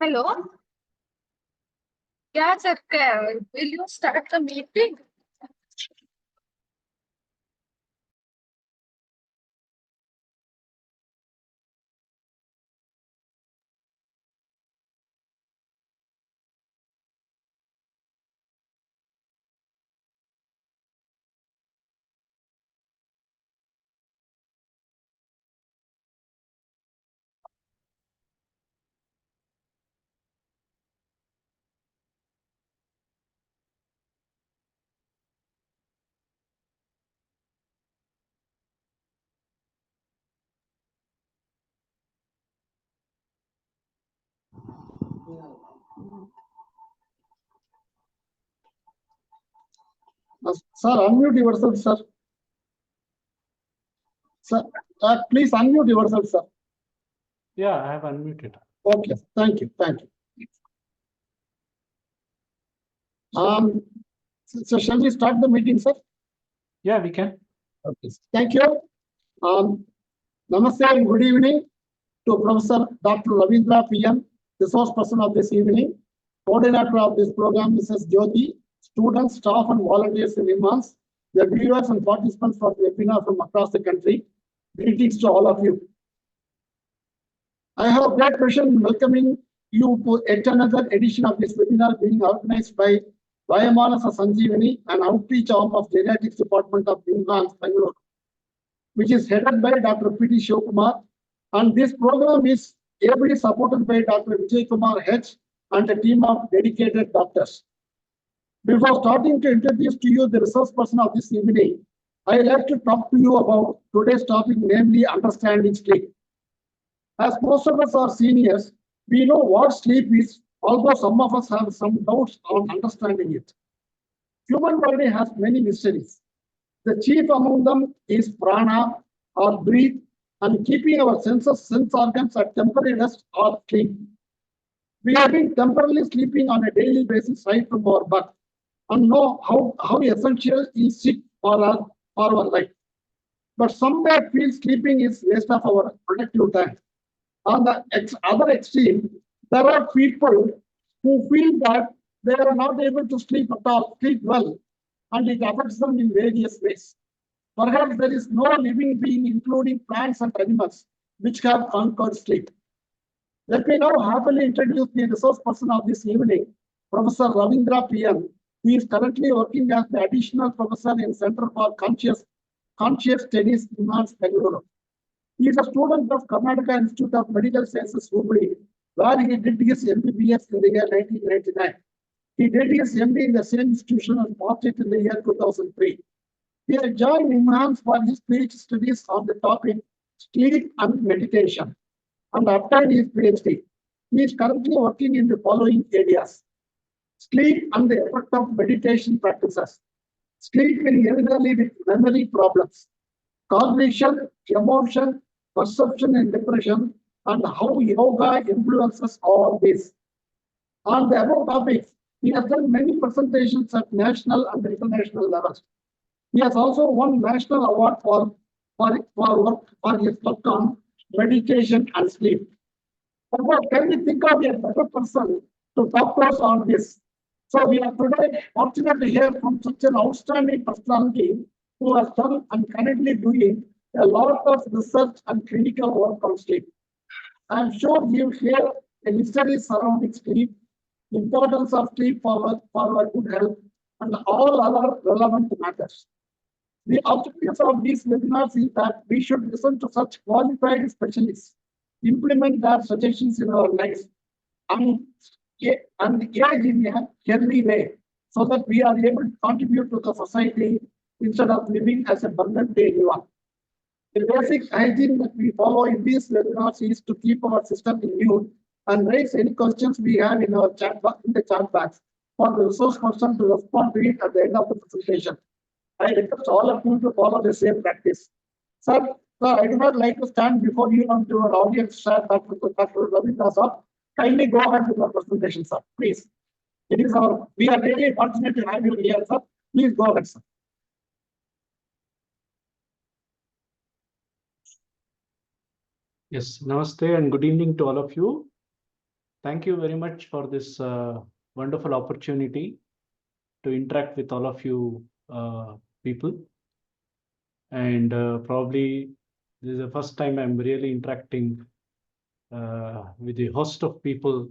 Hello, क्या चल रहा है? Will you start the meeting? Sir, unmute yourself, sir. Sir, please unmute yourself, sir. Yeah, I have unmuted. Okay, thank you, thank you. So shall we start the meeting, sir? Yeah, we can. Okay, thank you. Namaste and good evening to Professor Dr. Ravindra P N, resource person of this evening, coordinator of this program, Mrs. Jyoti, students, staff, and volunteers in NIMHANS, the viewers and participants for the webinar from across the country. Greetings to all of you. I have great pleasure in welcoming you to yet another edition of this webinar being organized by Vayomanasa Sanjeevani, an outreach arm of Geriatric Department of NIMHANS, Banglaore, which is headed by Dr. P T Shivakumar. And this program is ably supported by Dr. Vijay Kumar H and a team of dedicated doctors. Before starting to introduce to you the resource person of this evening, I would like to talk to you about today's topic, namely understanding sleep. As most of us are seniors, we know what sleep is, although some of us have some doubts on understanding it. Human body has many mysteries. The chief among them is prana or breath and keeping our sense organs at temporary rest or sleep. We have been temporarily sleeping on a daily basis right from our birth and know how essential is it for our life. But some may feel sleeping is waste of our productive time. On the other extreme, there are people who feel that they are not able to sleep at all, sleep well, and it affects them in various ways. Perhaps there is no living being, including plants and animals, which have conquered sleep. Let me now happily introduce the resource person of this evening, Professor Ravindra P N. He is currently working as the additional professor in Center for Conscious Studies, NIMHANS, Banglaore. He is a student of Karnataka Institute of Medical Sciences, Hubli, where he did his MBBS in the year 1999. He did his MD in the same institution and passed it in the year 2003. He has joined NIMHANS for his PhD studies on the topic sleep and meditation and obtained his PhD. He is currently working in the following areas: sleep and the effect of meditation practices, sleep in elderly with memory problems, cognition, emotion, perception, and depression, and how yoga influences all this. On the above topics, he has done many presentations at national and international levels. He has also won national award for his work on meditation and sleep. But can we think of a better person to talk to us on this? So we are today fortunate to hear from such an outstanding personality who has done and currently doing a lot of research and clinical work on sleep. I am sure you will hear the mysteries surrounding sleep, importance of sleep for our good health, and all other relevant matters. The objectives of these webinars is that we should listen to such qualified specialists, implement their suggestions in our lives, and age in a healthy way, so that we are able to contribute to the society instead of living as a burden to anyone. The basic hygiene that we follow in these webinars is to keep our system in mute and raise any questions we have in our chat box, in the chat box, for the resource person to respond to it at the end of the presentation. I request all of you to follow the same practice. Sir, I do not like to stand before you and to our audience, sir, Dr. Ravindra, sir. Kindly go ahead with your presentation, sir. Please. We are really fortunate to have you here, sir. Please go ahead, sir. Yes, namaste and good evening to all of you. Thank you very much for this wonderful opportunity to interact with all of you people. And probably this is the first time I'm really interacting with a host of people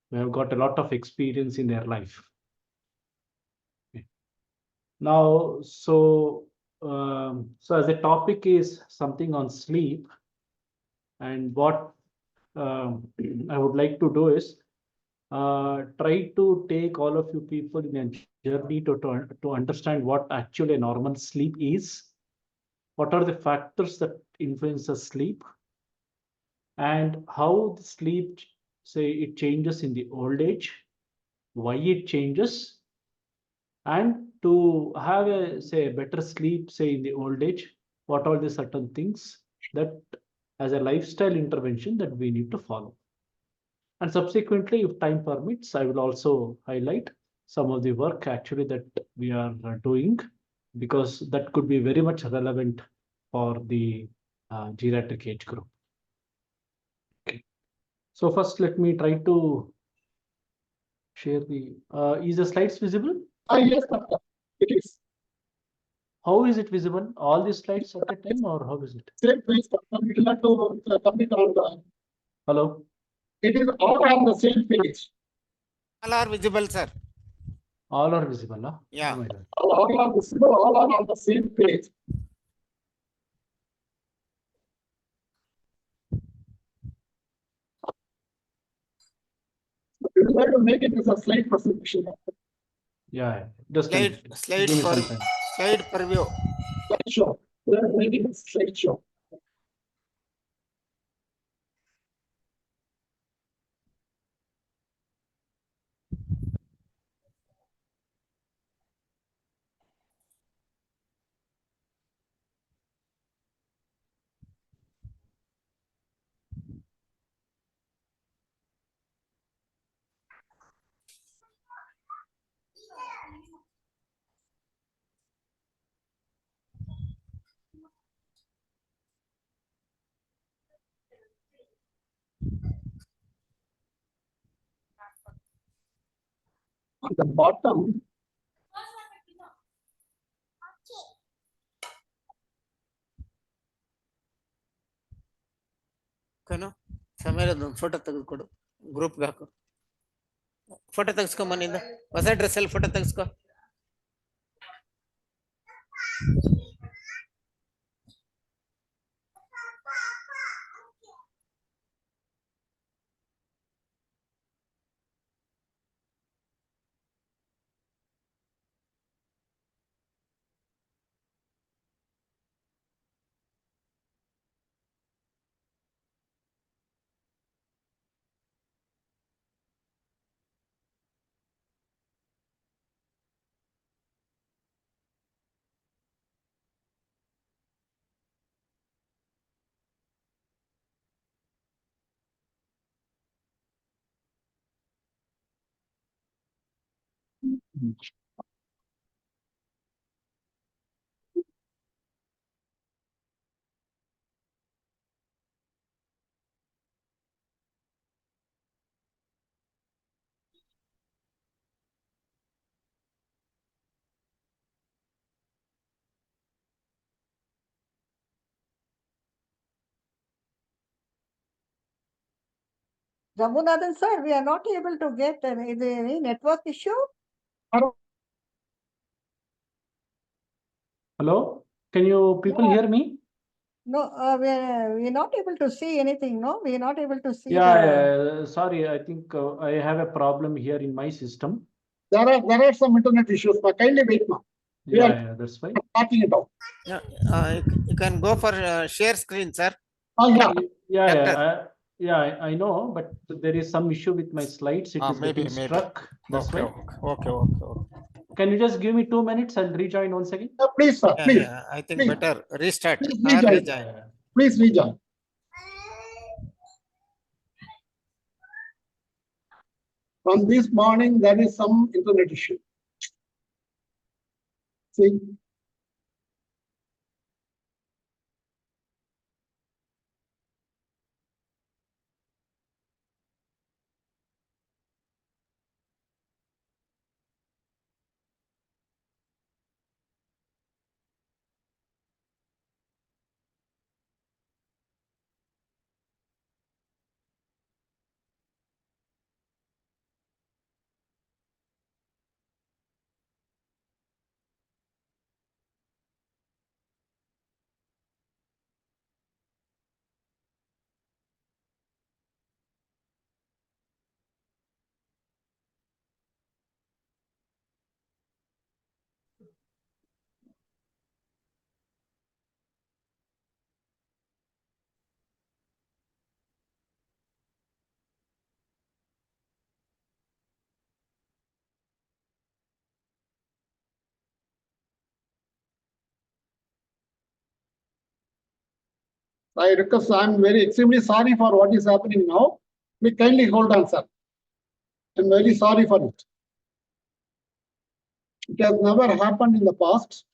who have got a lot of experience in their life. Okay. Now, so as the topic is something on sleep, and what I would like to do is try to take all of you people in a journey to understand what actually a normal sleep is, what are the factors that influence the sleep, and how the sleep, say, it changes in the old age, why it changes, and to have a, say, a better sleep, say, in the old age, what are the certain things that as a lifestyle intervention that we need to follow. And subsequently, if time permits, I will also highlight some of the work actually that we are doing, because that could be very much relevant for the geriatric age group. Okay. So first, let me try to share the, is the slides visible? Yes, doctor. It is. How is it visible? All the slides at a time, or how is it? Same place, doctor. We will have to complete on the. Hello? It is all on the same page. All are visible, sir. All are visible, huh? Yeah. Oh my God. All are visible, all are on the same page. We will have to make it as a slide presentation. Yeah, just a Slide, minute. slide Give me per, some time. slide per view. Slideshow. We are making a slideshow. On the bottom, ಓಕೆನಾ ಸಮಯ photo ತೆಗೆದುಕೊಡು ಗ್ರೂಪ್ಗೆ ಹಾಕು photo ತೆಗೆಸ್ಕೊ ಮನೆಯಿಂದ ಹೊಸ ಡ್ರೆಸ್ಸಲ್ಲಿ photo ತೆಗೆಸ್ಕೊ Raghunathan sir, we are not able to get any network issue. Hello? Can you people Yeah. hear me? No, we're not able to see anything. No, we're not able to see. Yeah, sorry, I think I have a problem here in my system. there are some internet issues, but kindly wait now. Yeah, that's fine. Starting it out. you can go for share screen, sir. Oh, yeah. Yeah, I know, but there is some issue with my slides. It is maybe, getting maybe. struck. That's Okay, why. okay. Can you just give me 2 minutes? I'll rejoin once again. Please, sir, please. Yeah, I think Please. better restart Please or rejoin. rejoin. Please rejoin. From this morning, there is some internet issue. See, I request, I'm very extremely sorry for what is happening now. Please kindly hold on, sir. I'm very sorry for it. It has never happened in the past.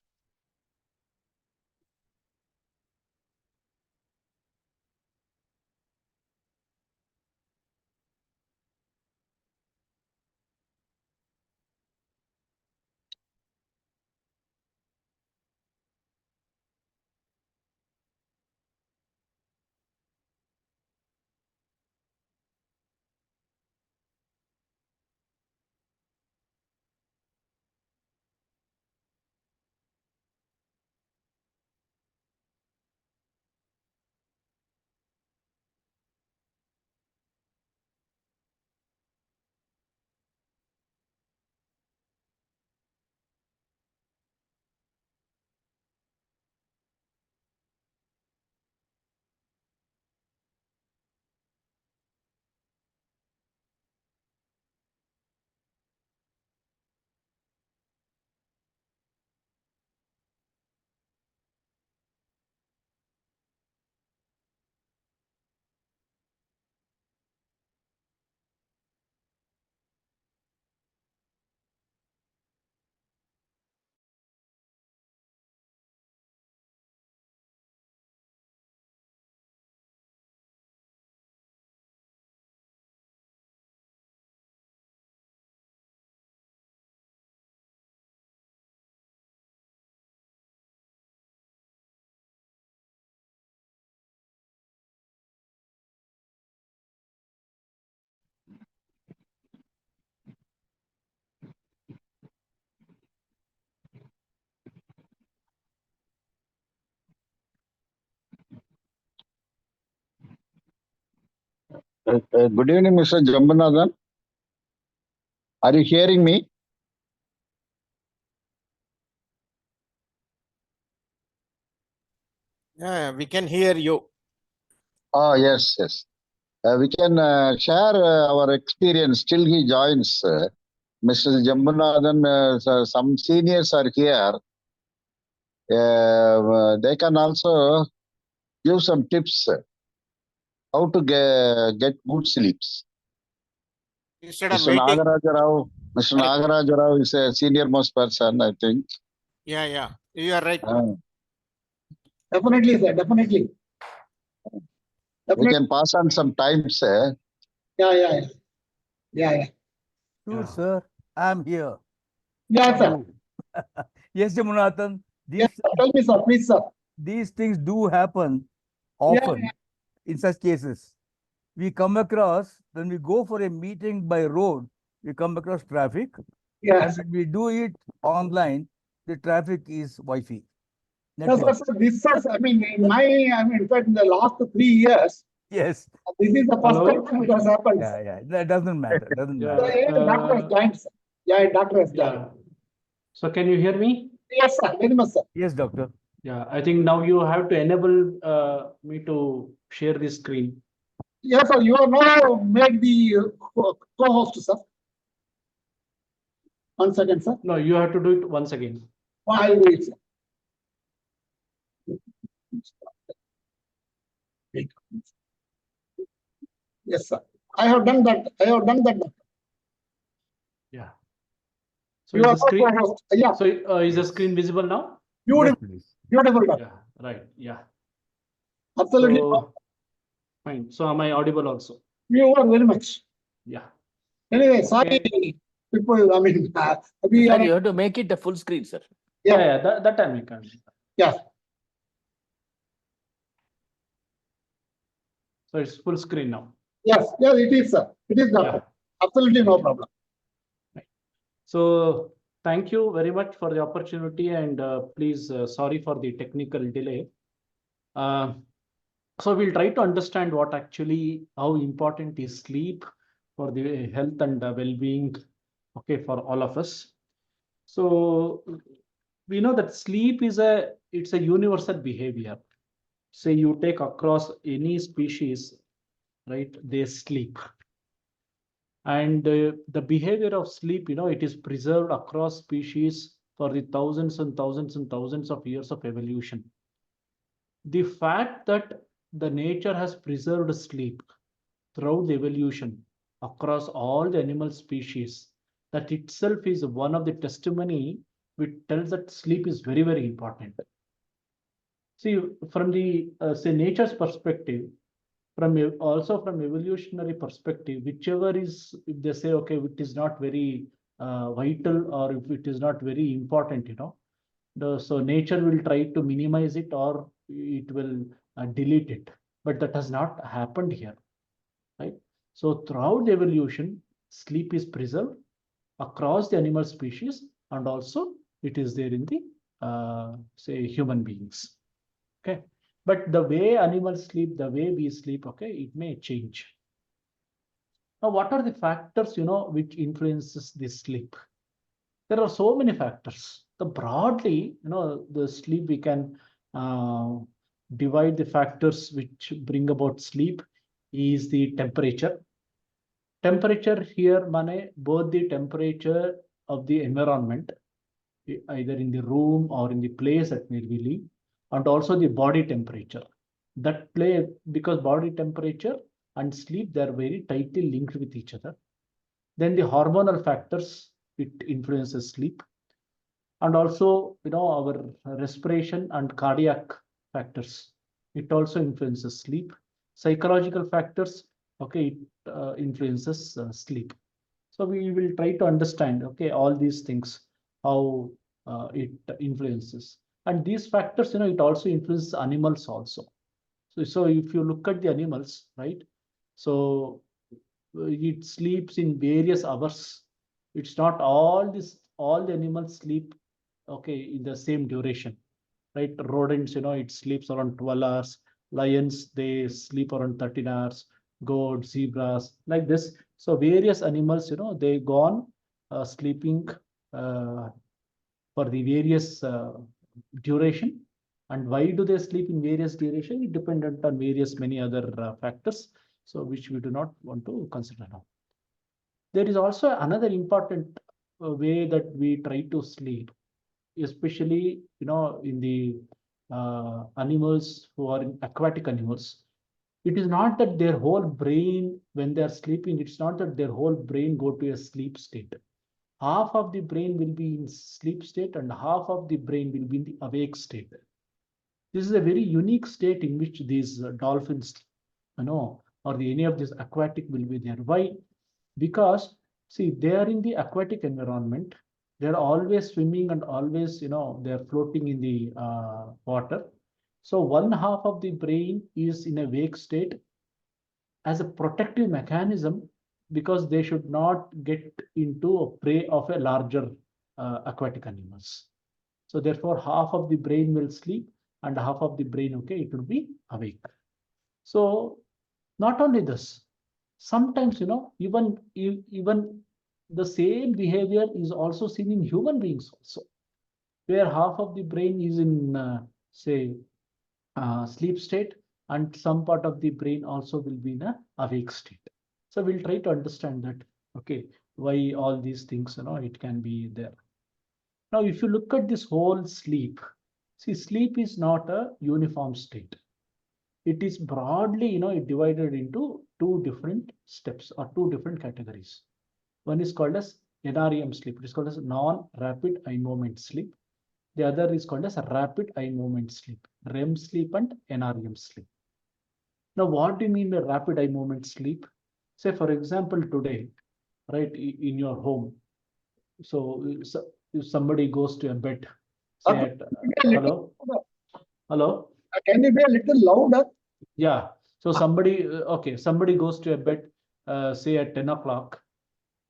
Good evening, Mr. Jambanathan. Are you hearing me? Yeah, we can hear you. Oh, yes, yes. We can share our experience till he joins. Mr. Jambanathan, some seniors are here. They can also give some tips how to get good sleeps. Instead of Mr. waiting. Nagaraja Rao, Mr. Correct. Nagaraja Rao is a senior most person, I think. Yeah, you are right. Definitely, sir. Definitely. We Definitely. can pass on some times. Yeah. Sure, Yeah. sir. I'm here. Yeah, sir. Yes, Jamunathan. Yes, sir. Tell me, sir. Please, sir. These things do happen Yeah, often in such cases. We come across, when we go for a meeting by road, we come across traffic. yes. And when we do it online, the traffic is Wi-Fi. No, Network. sir, this is, in fact, in the last 3 years, Yes. this is the first Hello? time it has happened. Yeah. That doesn't matter. Doesn't Yeah. So, matter. yeah, the doctor has joined, sir. Yeah, doctor has joined. Yeah. So can you hear me? Yes, sir. Very much, sir. Yes, doctor. Yeah, I think now you have to enable me to share this screen. Yes, sir. You are now made the co-host, sir. 1 second, sir. No, you have to do it once again. I will wait, sir. Yes, sir. I have done that. Doctor. Yeah. So You is are the screen? co-host. Yeah. So is the screen visible now? Yes, Beautiful. please. Beautiful, doctor. Yeah. Right. Yeah. Absolutely. So fine. So am I audible also? You are very much. Yeah. Anyway, sorry, Okay. people. We Sir, are. you have to make it a full screen, sir. Yeah. That time we can. Yeah. So it's full screen now. Yes. It is, sir. It is, doctor. Yeah. Absolutely no problem. So thank you very much for the opportunity, and please sorry for the technical delay. So we'll try to understand what actually, how important is sleep for the health and well-being, okay, for all of us. So we know that sleep is it's a universal behavior. Say you take across any species, right? They sleep. And the behavior of sleep, it is preserved across species for the thousands and thousands and thousands of years of evolution. The fact that the nature has preserved sleep throughout the evolution across all the animal species. That itself is one of the testimony which tells that sleep is very, very important. See, from the say nature's perspective, also from evolutionary perspective, whichever is, if they say, okay, it is not very vital, or if it is not very important, so nature will try to minimize it, or it will delete it. But that has not happened here, right? So throughout the evolution, sleep is preserved across the animal species, and also it is there in the say human beings. Okay, but the way animals sleep, the way we sleep, okay, it may change. Now, what are the factors which influences this sleep? There are so many factors. The broadly, the sleep, we can divide the factors which bring about sleep is the temperature. Temperature here, both the temperature of the environment, either in the room or in the place that where we live, and also the body temperature. That play, because body temperature and sleep, they are very tightly linked with each other. Then the hormonal factors, it influences sleep. And also, our respiration and cardiac factors, it also influences sleep. Psychological factors, okay, it influences sleep. So we will try to understand, okay, all these things, how it influences. And these factors, it also influences animals also. So if you look at the animals, right, so it sleeps in various hours. It's not all the animals sleep, okay, in the same duration, right? Rodents, it sleeps around 12 hours. Lions, they sleep around 13 hours. Goats, zebras, like this. So various animals, they go on sleeping for the various duration. And why do they sleep in various duration? It dependent on various many other factors, so which we do not want to consider now. There is also another important way that we try to sleep, especially in the animals who are in aquatic animals. It is not that their whole brain, when they are sleeping, it's not that their whole brain go to a sleep state. Half of the brain will be in sleep state and half of the brain will be in the awake state. This is a very unique state in which these dolphins, or any of this aquatic will be there. Why? Because see, they are in the aquatic environment. They're always swimming and always, they're floating in the water. So one half of the brain is in a wake state as a protective mechanism, because they should not get into a prey of a larger aquatic animals. So therefore, half of the brain will sleep and half of the brain, okay, it will be awake. So not only this, sometimes, even the same behavior is also seen in human beings also, where half of the brain is in, say, sleep state, and some part of the brain also will be in a awake state. So we'll try to understand that, okay, why all these things, it can be there. Now, if you look at this whole sleep, see, sleep is not a uniform state. It is broadly, divided into two different steps or two different categories. One is called as NREM sleep. It is called as non-rapid eye movement sleep. The other is called as rapid eye movement sleep, REM sleep and NREM sleep. Now, what do you mean by rapid eye movement sleep? Say, for example, today, right, in your home. So if somebody goes to a bed, say at, hello? Hello? Can you be a little louder? Yeah. So somebody, okay, somebody goes to a bed, say at 10 o'clock.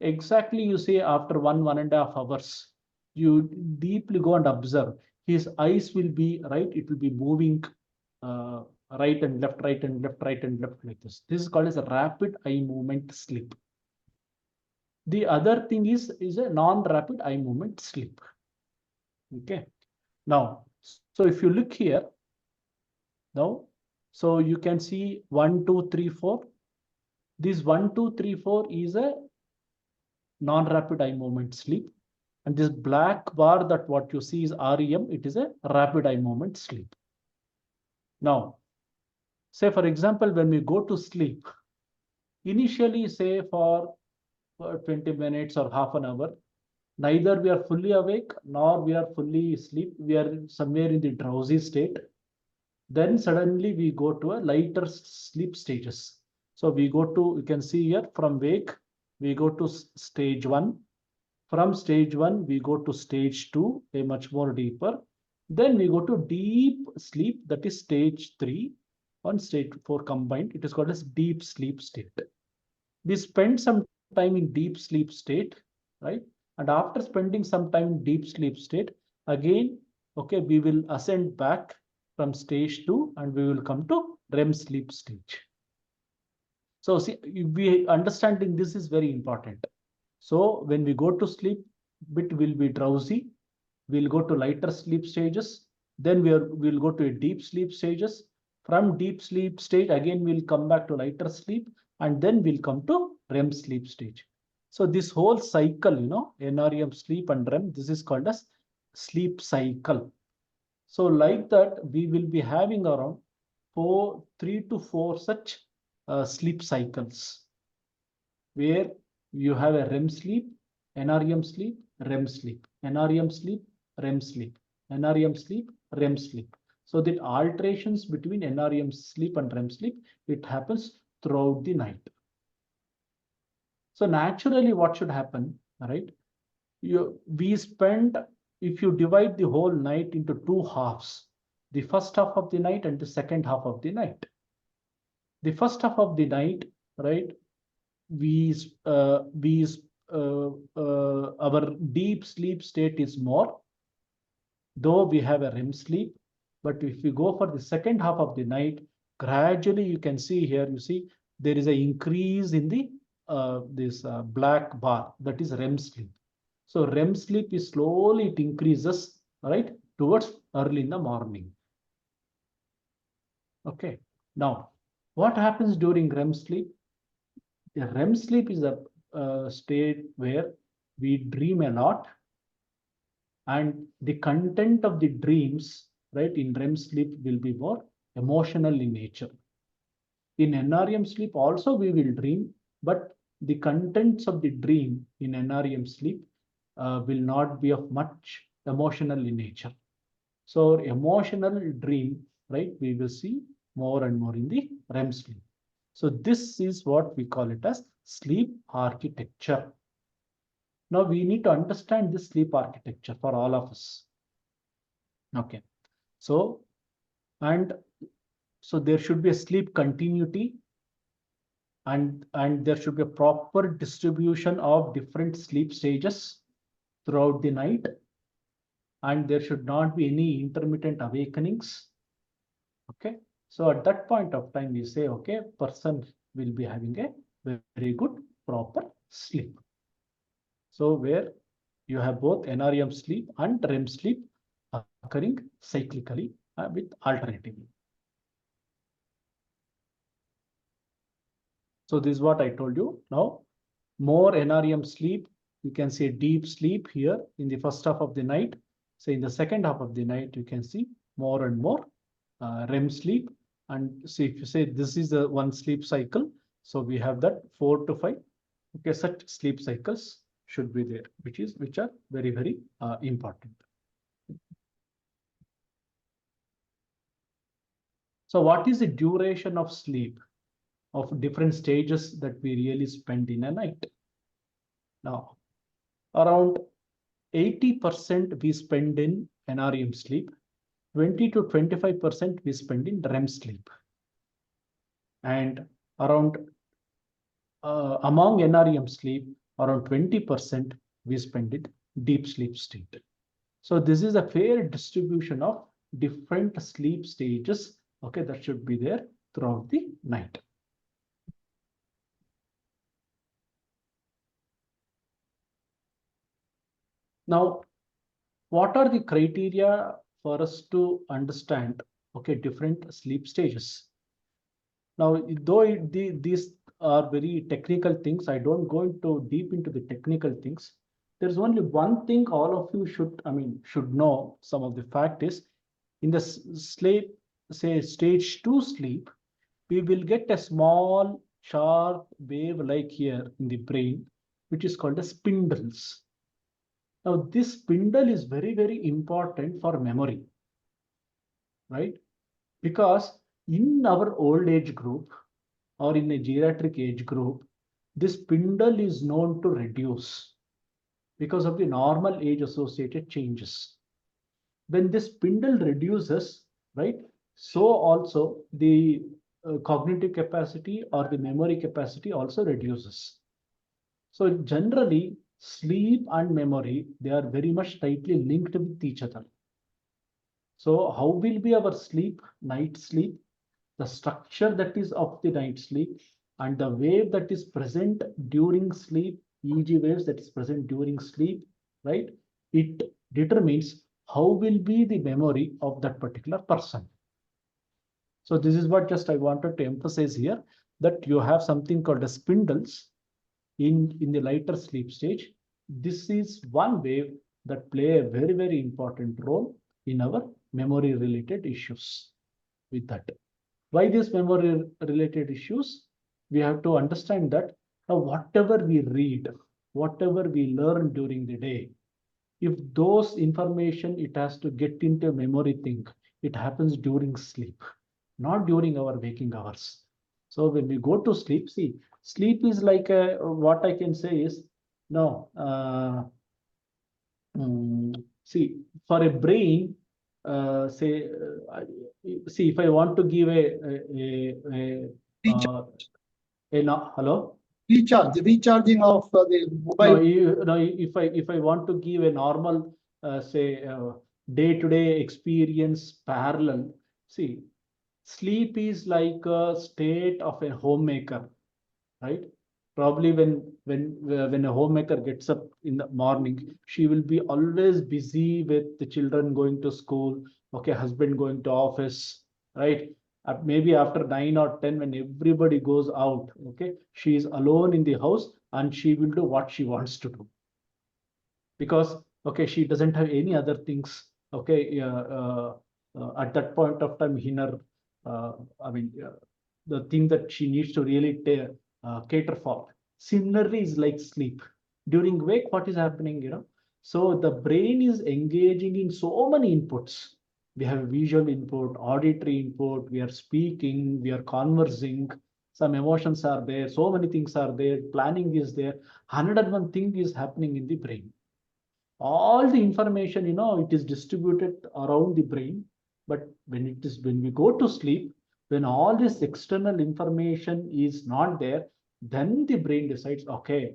Exactly, you say after 1.5 hours, you deeply go and observe. His eyes will be, right, it will be moving right and left, right and left, right and left, like this. This is called as a rapid eye movement sleep. The other thing is a non-rapid eye movement sleep. Okay. Now, so if you look here, now, so you can see 1, 2, 3, 4. This 1, 2, 3, 4 is a non-rapid eye movement sleep. And this black bar, that what you see is REM, it is a rapid eye movement sleep. Now, say for example, when we go to sleep, initially say for 20 minutes or half an hour, neither we are fully awake nor we are fully asleep. We are somewhere in the drowsy state. Then suddenly we go to a lighter sleep stages. So we go to, you can see here from wake, we go to stage 1. From stage 1, we go to stage 2, a much more deeper. Then we go to deep sleep, that is stage 3. On stage 4 combined, it is called as deep sleep state. We spend some time in deep sleep state, right? And after spending some time in deep sleep state, again, okay, we will ascend back from stage 2 and we will come to REM sleep stage. So see, we understanding this is very important. So when we go to sleep, bit will be drowsy. We'll go to lighter sleep stages. Then we'll go to a deep sleep stages. From deep sleep stage, again, we'll come back to lighter sleep, and then we'll come to REM sleep stage. So this whole cycle, NREM sleep and REM, this is called as sleep cycle. So like that, we will be having around 3 to 4 such sleep cycles, where you have a REM sleep, NREM sleep, REM sleep, NREM sleep, REM sleep, NREM sleep, REM sleep. So the alterations between NREM sleep and REM sleep, it happens throughout the night. So naturally, what should happen, right? We spend, if you divide the whole night into 2 halves, the first half of the night and the second half of the night. The first half of the night, right? Our deep sleep state is more, though we have a REM sleep. But if we go for the second half of the night, gradually you can see here, you see there is an increase in the this black bar, that is REM sleep. So REM sleep is slowly, it increases, right, towards early in the morning. Okay. Now, what happens during REM sleep? The REM sleep is a state where we dream a lot, and the content of the dreams, right, in REM sleep will be more emotional in nature. In NREM sleep also we will dream, but the contents of the dream in NREM sleep will not be of much emotional in nature. So emotional dream, right, we will see more and more in the REM sleep. So this is what we call it as sleep architecture. Now we need to understand this sleep architecture for all of us. Okay. So, so there should be a sleep continuity, and there should be a proper distribution of different sleep stages throughout the night, and there should not be any intermittent awakenings. Okay. So at that point of time, we say, okay, person will be having a very good proper sleep. So where you have both NREM sleep and REM sleep occurring cyclically with alternatively. So this is what I told you. Now, more NREM sleep, you can see deep sleep here in the first half of the night. So in the second half of the night, you can see more and more REM sleep. And see, if you say this is the one sleep cycle, so we have that 4 to 5. Okay, such sleep cycles should be there, which are very, very important. So what is the duration of sleep of different stages that we really spend in a night? Now, around 80% we spend in NREM sleep, 20 to 25% we spend in REM sleep, and around among NREM sleep, around 20% we spend in deep sleep state. So this is a fair distribution of different sleep stages, okay, that should be there throughout the night. Now, what are the criteria for us to understand, okay, different sleep stages? Now, though these are very technical things, I don't go into deep into the technical things. There's only one thing all of you should know. Some of the fact is, in the sleep, say stage 2 sleep, we will get a small sharp wave like here in the brain, which is called as spindles. Now, this spindle is very, very important for memory, right? Because in our old age group or in a geriatric age group, this spindle is known to reduce because of the normal age associated changes. When this spindle reduces, right, so also the cognitive capacity or the memory capacity also reduces. So generally, sleep and memory, they are very much tightly linked with each other. So how will be our sleep, night sleep, the structure that is of the night sleep, and the wave that is present during sleep, EEG waves that is present during sleep, right? It determines how will be the memory of that particular person. So this is what just I wanted to emphasize here, that you have something called as spindles in the lighter sleep stage. This is one wave that play a very, very important role in our memory related issues with that. Why these memory related issues? We have to understand that whatever we read, whatever we learn during the day, if those information it has to get into memory thing, it happens during sleep, not during our waking hours. So when we go to sleep, see, sleep is like what I can say is, no, see, for a brain, say, see, if I want to give hello? Recharging of the No, mobile. no, if I want to give a normal, say, day-to-day experience parallel, see, sleep is like a state of a homemaker, right? Probably when a homemaker gets up in the morning, she will be always busy with the children going to school, okay, husband going to office, right? Maybe after 9 or 10, when everybody goes out, okay, she is alone in the house and she will do what she wants to do, because okay, she doesn't have any other things, okay, at that point of time in her, I mean, the thing that she needs to really cater for. Similarly, is like sleep. During wake, what is happening, you know? So the brain is engaging in so many inputs. We have visual input, auditory input, we are speaking, we are conversing, some emotions are there, so many things are there, planning is there, 101 thing is happening in the brain. All the information, you know, it is distributed around the brain, but when we go to sleep, when all this external information is not there, then the brain decides, okay,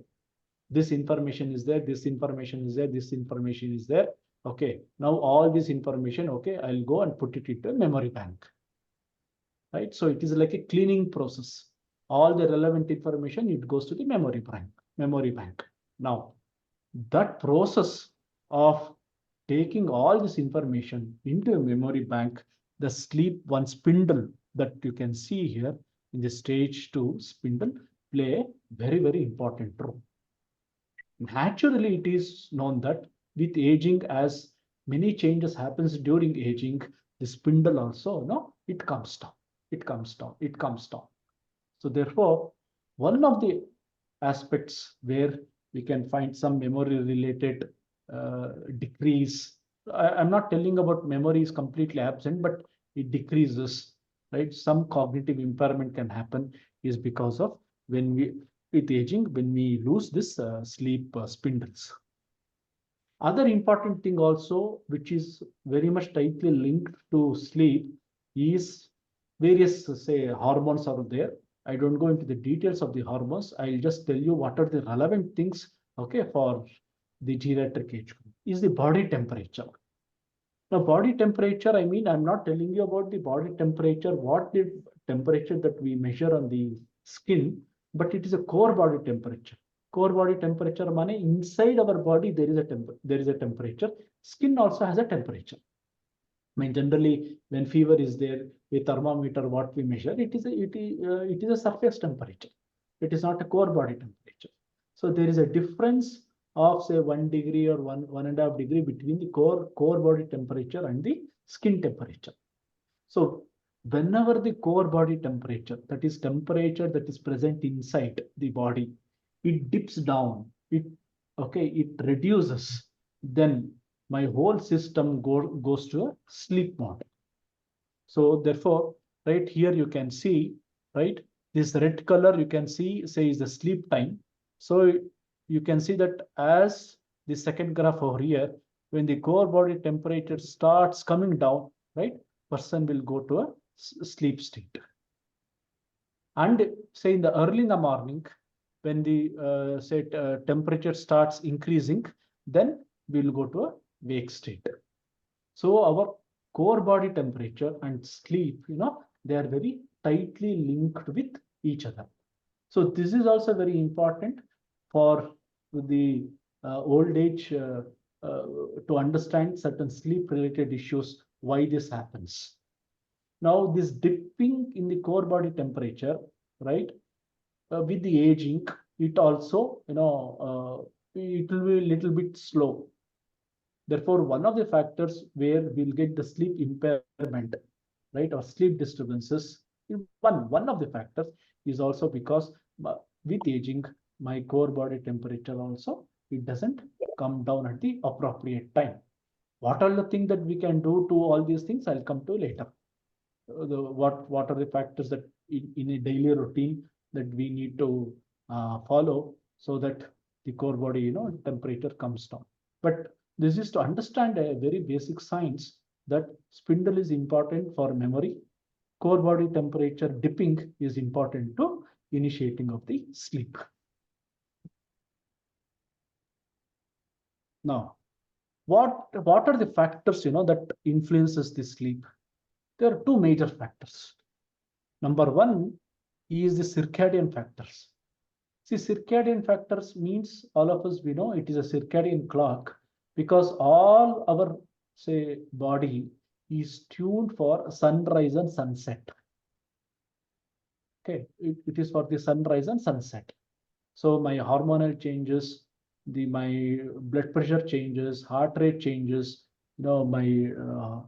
this information is there, this information is there, this information is there, okay, now all this information, okay, I'll go and put it into a memory bank, right? So it is like a cleaning process. All the relevant information, it goes to the memory bank. Now that process of taking all this information into a memory bank, the sleep one spindle that you can see here in the stage 2 spindle play a very, very important role. Naturally, it is known that with aging, as many changes happens during aging, the spindle also, no, it comes down, it comes down, it comes down. So therefore, one of the aspects where we can find some memory related decrease. I'm not telling about memory is completely absent, but it decreases, right? Some cognitive impairment can happen is because of when we, with aging, when we lose this sleep spindles. Other important thing also, which is very much tightly linked to sleep, is various, say, hormones are there. I don't go into the details of the hormones. I'll just tell you what are the relevant things, okay, for the geriatric age group. Is the body temperature. Now, body temperature, I mean, I'm not telling you about the body temperature, what the temperature that we measure on the skin, but it is a core body temperature. Core body temperature means inside our body there is a temperature. Skin also has a temperature. I mean, generally, when fever is there, with thermometer, what we measure, it is a surface temperature. It is not a core body temperature. So there is a difference of say 1 degree or 1.5 degree between the core body temperature and the skin temperature. So whenever the core body temperature, that is temperature that is present inside the body, it dips down, it reduces, then my whole system goes to a sleep mode. So therefore, right here you can see, right, this red color you can see says the sleep time. So you can see that as the second graph over here, when the core body temperature starts coming down, right, person will go to a sleep state. And say in the morning, when the temperature starts increasing, then we'll go to a wake state. So our core body temperature and sleep, they are very tightly linked with each other. So this is also very important for the old age to understand certain sleep related issues, why this happens. Now this dipping in the core body temperature, right, with the aging, it also, it will be a little bit slow. Therefore, one of the factors where we'll get the sleep impairment, right, or sleep disturbances, one of the factors is also because with aging, my core body temperature also, it doesn't come down at the appropriate time. What are the things that we can do to all these things? I'll come to later. What are the factors that in a daily routine that we need to follow so that the core body, temperature comes down. But this is to understand a very basic science that spindle is important for memory. Core body temperature dipping is important to initiating of the sleep. Now, what are the factors, that influences the sleep? There are two major factors. Number one is the circadian factors. See, circadian factors means all of us, we know it is a circadian clock because all our, say, body is tuned for sunrise and sunset. Okay, it is for the sunrise and sunset. So my hormonal changes, my blood pressure changes, heart rate changes, the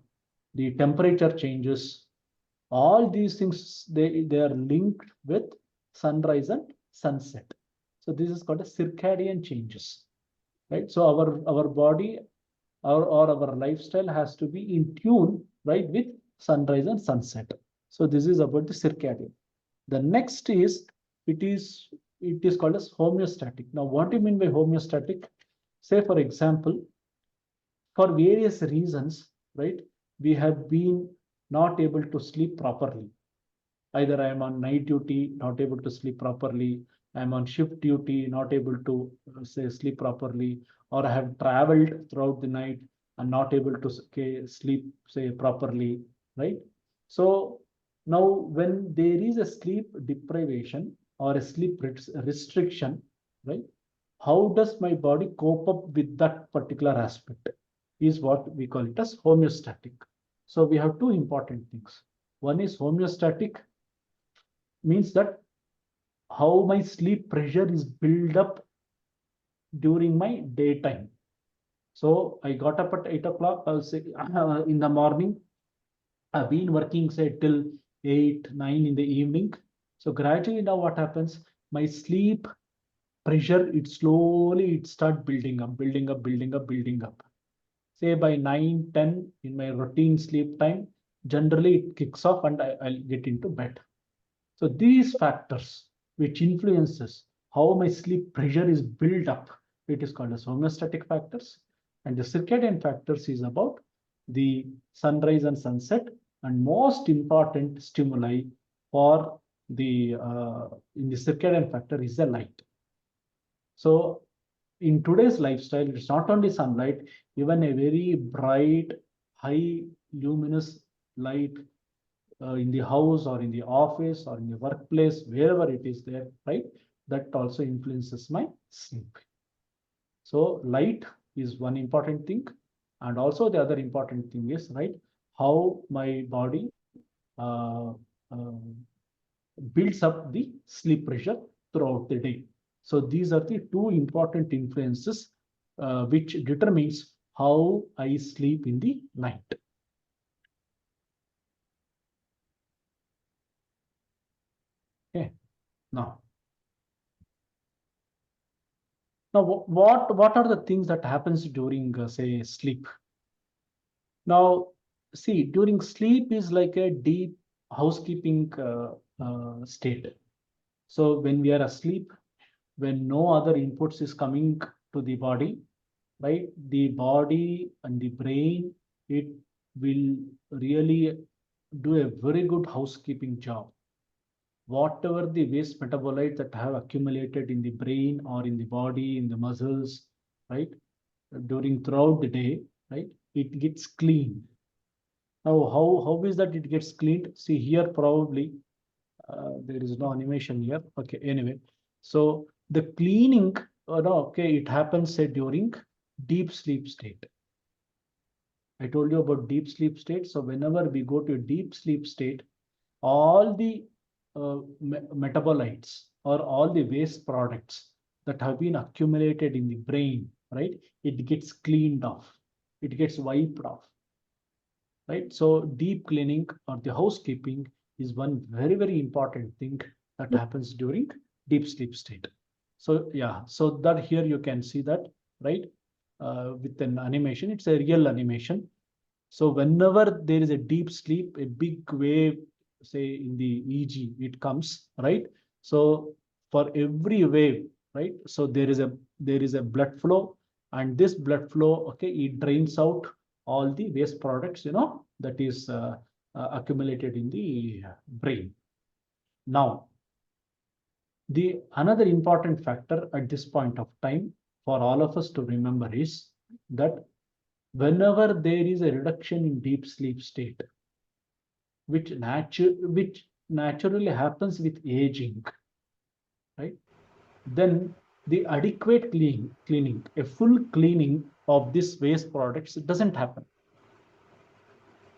temperature changes. All these things, they are linked with sunrise and sunset. So this is called a circadian changes, right? So our body or our lifestyle has to be in tune, right, with sunrise and sunset. So this is about the circadian. The next is it is called as homeostatic. Now, what do you mean by homeostatic? Say, for example, for various reasons, right, we have been not able to sleep properly. Either I am on night duty, not able to sleep properly. I am on shift duty, not able to say sleep properly, or I have traveled throughout the night and not able to sleep say properly, right? So now when there is a sleep deprivation or a sleep restriction, right? How does my body cope up with that particular aspect is what we call it as homeostatic. So we have two important things. One is homeostatic, means that how my sleep pressure is built up during my daytime. So I got up at 8 o'clock, I'll say in the morning. I've been working say till 8, 9 in the evening. So gradually now what happens? My sleep pressure, it start building up. Say by 9, 10 in my routine sleep time, generally it kicks off and I'll get into bed. So these factors which influences how my sleep pressure is built up, it is called as homeostatic factors. And the circadian factors is about the sunrise and sunset, and most important stimuli for the in the circadian factor is the light. So in today's lifestyle, it's not only sunlight, even a very bright, high luminous light in the house or in the office or in the workplace, wherever it is there, right? That also influences my sleep. So light is one important thing. And also the other important thing is, right, how my body builds up the sleep pressure throughout the day. So these are the two important influences which determines how I sleep in the night. Now, what are the things that happens during say sleep? Now, see, during sleep is like a deep housekeeping state. So when we are asleep, when no other inputs is coming to the body, right? The body and the brain, it will really do a very good housekeeping job. Whatever the waste metabolites that have accumulated in the brain or in the body, in the muscles, right? During throughout the day, right? It gets cleaned. Now, how is that it gets cleaned? See here, probably there is no animation here. Okay, anyway, so the cleaning, no, okay, it happens say during deep sleep state. I told you about deep sleep state. So whenever we go to a deep sleep state, all the metabolites or all the waste products that have been accumulated in the brain, right? It gets cleaned off. It gets wiped off, right? So deep cleaning or the housekeeping is one very, very important thing that happens during deep sleep state. So yeah, so that here you can see that, right? With an animation, it's a real animation. So whenever there is a deep sleep, a big wave, say in the EG, it comes, right? So for every wave, right? So there is a blood flow, and this blood flow, okay, it drains out all the waste products, that is accumulated in the brain. Now, the another important factor at this point of time for all of us to remember is that whenever there is a reduction in deep sleep state, which naturally happens with aging, right? Then the adequate cleaning, a full cleaning of this waste products doesn't happen.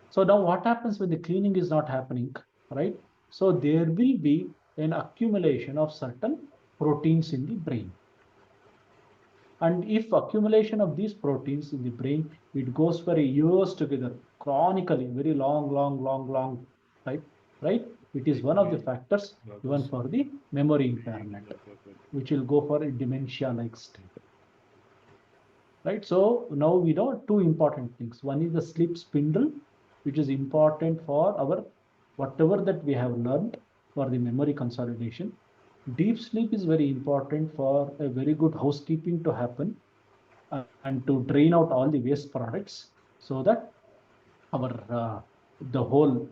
So now what happens when the cleaning is not happening, right? So there will be an accumulation of certain proteins in the brain. And if accumulation of these proteins in the brain, it goes for years together, chronically, very long type, right? It is one of the factors even for the memory impairment, which will go for a dementia-like state. Right? So now we know two important things. One is the sleep spindle, which is important for our whatever that we have learned for the memory consolidation. Deep sleep is very important for a very good housekeeping to happen and to drain out all the waste products so that our the whole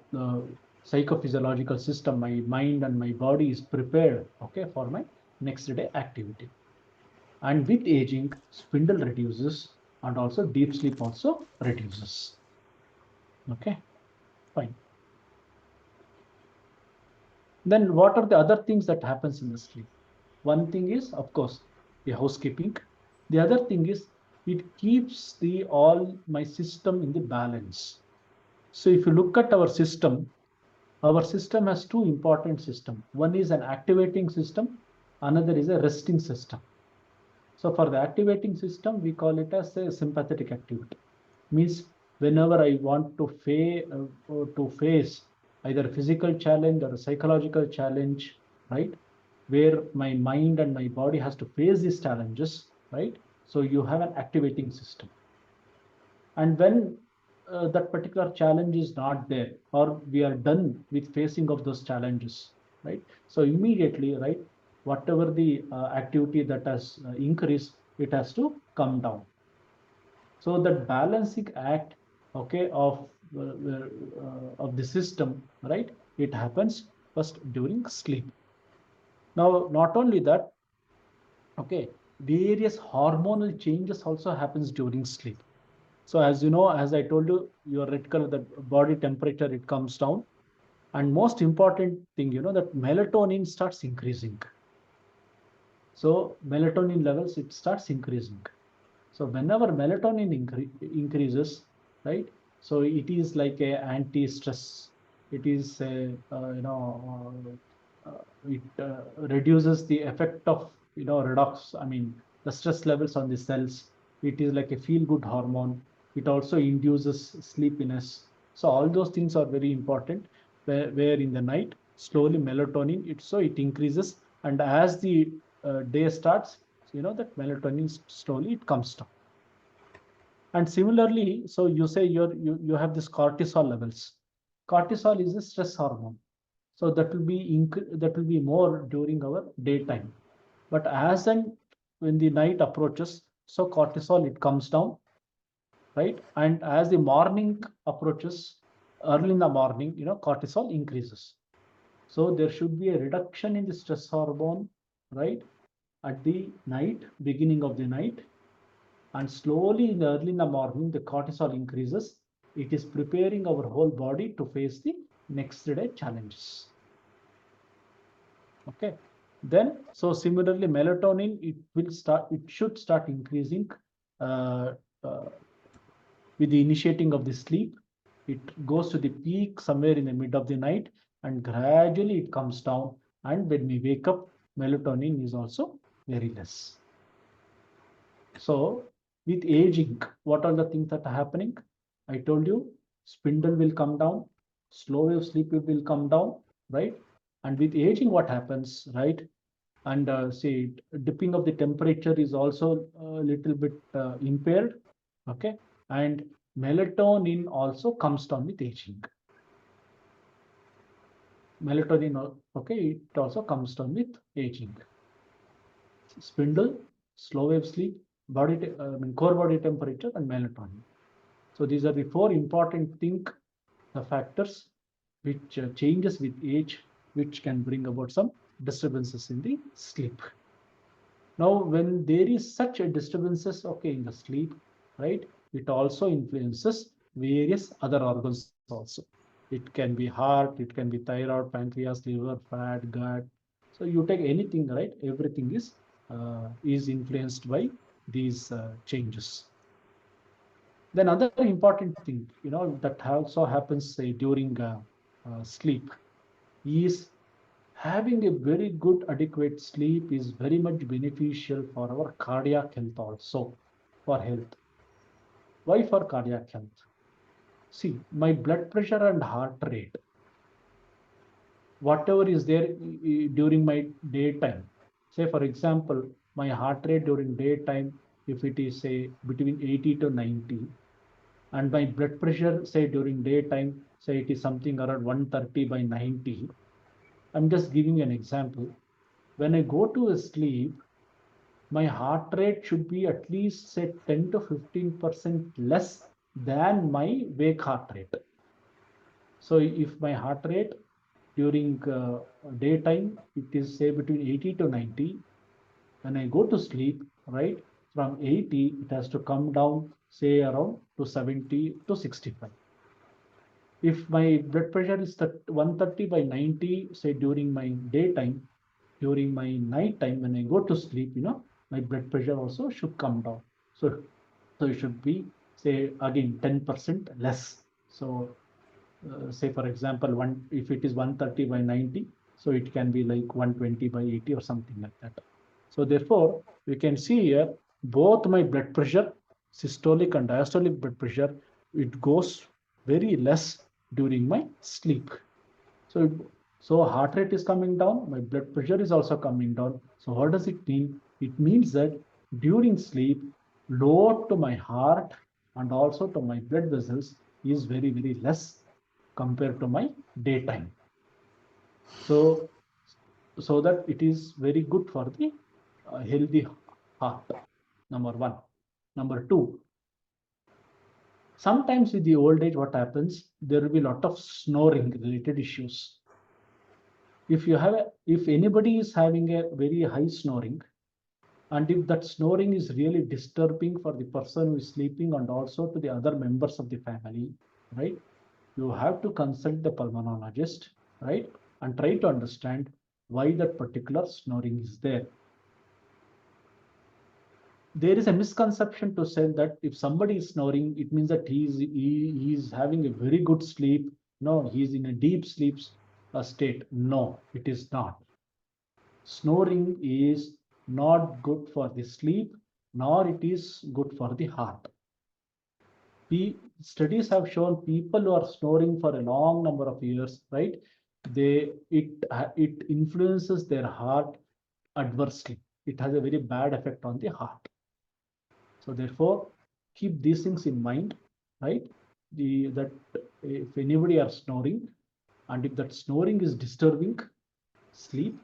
psychophysiological system, my mind and my body is prepared, okay, for my next day activity. And with aging, spindle reduces and also deep sleep also reduces. Okay, fine. Then what are the other things that happens in the sleep? One thing is, of course, the housekeeping. The other thing is it keeps the all my system in the balance. So if you look at our system has two important systems. One is an activating system, another is a resting system. So for the activating system, we call it as a sympathetic activity. Means whenever I want to face either a physical challenge or a psychological challenge, right? Where my mind and my body has to face these challenges, right? So you have an activating system. And when that particular challenge is not there, or we are done with facing of those challenges, right? So immediately, right, whatever the activity that has increased, it has to come down. So that balancing act, okay, of the system, right, it happens first during sleep. Now, not only that, okay, various hormonal changes also happens during sleep. So as you know, as I told you, your red color, the body temperature, it comes down. And most important thing, that melatonin starts increasing. So melatonin levels, it starts increasing. So whenever melatonin increases, right? So it is like a anti-stress. It is it reduces the effect of redox. I mean the stress levels on the cells. It is like a feel-good hormone. It also induces sleepiness. So all those things are very important. Where in the night slowly melatonin it increases And as the day starts, you know that melatonin slowly it comes down. And similarly, so you say you have this cortisol levels. Cortisol is a stress hormone, so that will be more during our daytime. But as and when the night approaches, so cortisol it comes down, right? And as the morning approaches, early in the morning, you know, cortisol increases. So there should be a reduction in the stress hormone, right, at the night, beginning of the night, and slowly in the early in the morning, the cortisol increases. It is preparing our whole body to face the next day challenges. Okay. Then, so similarly, melatonin, it should start increasing with the initiating of the sleep. It goes to the peak somewhere in the mid of the night, and gradually it comes down. And when we wake up, melatonin is also very less. So with aging, what are the things that are happening? I told you, spindle will come down, slow wave sleep will come down, right? And with aging, what happens, right? And say dipping of the temperature is also a little bit impaired, okay? And melatonin also comes down with aging. Melatonin, okay, it also comes down with aging. Spindle, slow wave sleep, core body temperature, and melatonin. So these are the four important the factors which changes with age, which can bring about some disturbances in the sleep. Now, when there is such a disturbances, okay, in the sleep, right, it also influences various other organs also. It can be heart, it can be thyroid, pancreas, liver, fat, gut. So you take anything, right? Everything is influenced by these changes. Then other important thing, you know, that also happens say during sleep is having a very good adequate sleep is very much beneficial for our cardiac health also, for health. Why for cardiac health? See, my blood pressure and heart rate, whatever is there during my daytime. Say, for example, my heart rate during daytime, if it is say between 80 to 90, and my blood pressure say during daytime, say it is something around 130 by 90. I'm just giving an example. When I go to sleep, my heart rate should be at least say 10 to 15% less than my wake heart rate. So if my heart rate during daytime, it is say between 80 to 90, when I go to sleep, right, from 80, it has to come down say around to 70 to 65. If my blood pressure is 130 by 90, say during my daytime, during my night time, when I go to sleep, you know, my blood pressure also should come down. So it should be, say, again, 10% less. So say, for example, if it is 130 by 90, so it can be like 120 by 80 or something like that. So therefore, we can see here, both my blood pressure, systolic and diastolic blood pressure, it goes very less during my sleep. So heart rate is coming down, my blood pressure is also coming down. So what does it mean? It means that during sleep, load to my heart and also to my blood vessels is very, very less compared to my daytime. So that it is very good for the healthy heart, number one. Number two, sometimes with the old age, what happens, there will be a lot of snoring related issues. If anybody is having a very high snoring, and if that snoring is really disturbing for the person who is sleeping and also to the other members of the family, right, you have to consult the pulmonologist, right, and try to understand why that particular snoring is there. There is a misconception to say that if somebody is snoring, it means that he is having a very good sleep. No, he is in a deep sleep state. No, it is not. Snoring is not good for the sleep, nor it is good for the heart. Studies have shown people who are snoring for a long number of years, right? It influences their heart adversely. It has a very bad effect on the heart. So therefore, keep these things in mind, right? That if anybody are snoring, and if that snoring is disturbing sleep,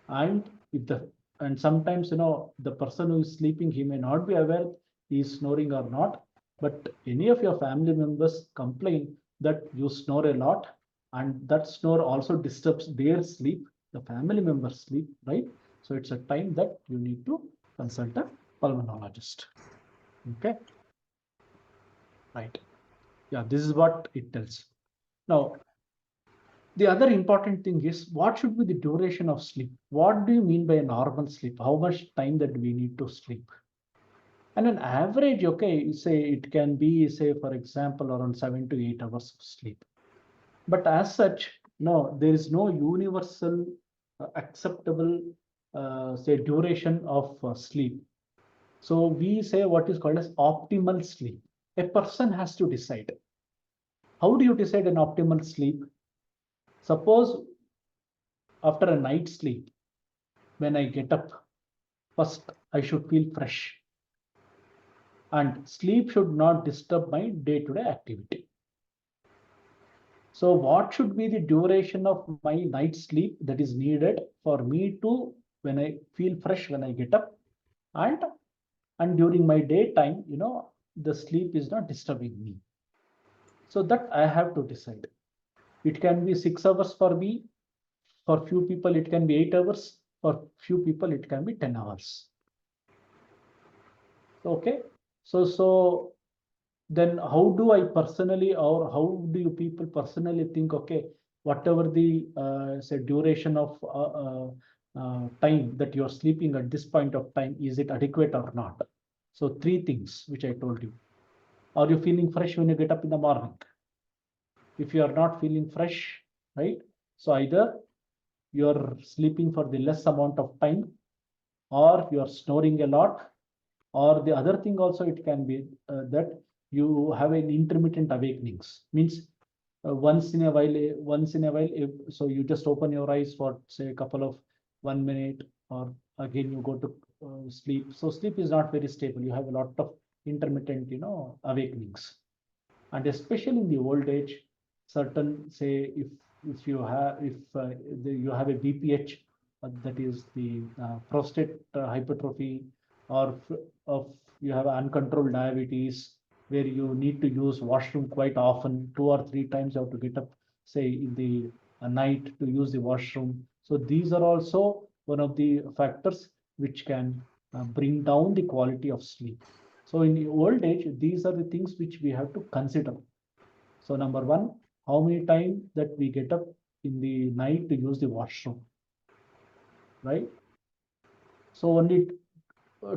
and if the and sometimes the person who is sleeping, he may not be aware he is snoring or not, but any of your family members complain that you snore a lot, and that snore also disturbs their sleep, the family member's sleep, right? So it's a time that you need to consult a pulmonologist. Okay, right? Yeah, this is what it tells. Now, the other important thing is, what should be the duration of sleep? What do you mean by a normal sleep? How much time that we need to sleep? And an average, okay, say it can be, say, for example, around 7 to 8 hours of sleep. But as such, no, there is no universal acceptable, say, duration of sleep. So we say what is called as optimal sleep. A person has to decide. How do you decide an optimal sleep? Suppose after a night's sleep, when I get up, first I should feel fresh. And sleep should not disturb my day-to-day activity. So what should be the duration of my night sleep that is needed for me to, when I feel fresh, when I get up, and during my daytime, the sleep is not disturbing me. So that I have to decide. It can be 6 hours for me. For few people, it can be 8 hours. For few people, it can be 10 hours. Okay. So then how do I personally, or how do you people personally think, okay, whatever the say duration of time that you're sleeping at this point of time, is it adequate or not? So 3 things which I told you. Are you feeling fresh when you get up in the morning? If you are not feeling fresh, right? So either you're sleeping for the less amount of time, or you're snoring a lot, or the other thing also, it can be that you have an intermittent awakenings, means once in a while, so you just open your eyes for say a couple of 1 minute, or again you go to sleep. So sleep is not very stable. You have a lot of intermittent awakenings, and especially in the old age, certain, say, if you have you have a BPH, that is the prostate hypertrophy, or of you have uncontrolled diabetes, where you need to use washroom quite often, 2 or 3 times you have to get up, say, in the night to use the washroom. So these are also one of the factors which can bring down the quality of sleep. So in the old age, these are the things which we have to consider. So number one, how many times that we get up in the night to use the washroom, right? So only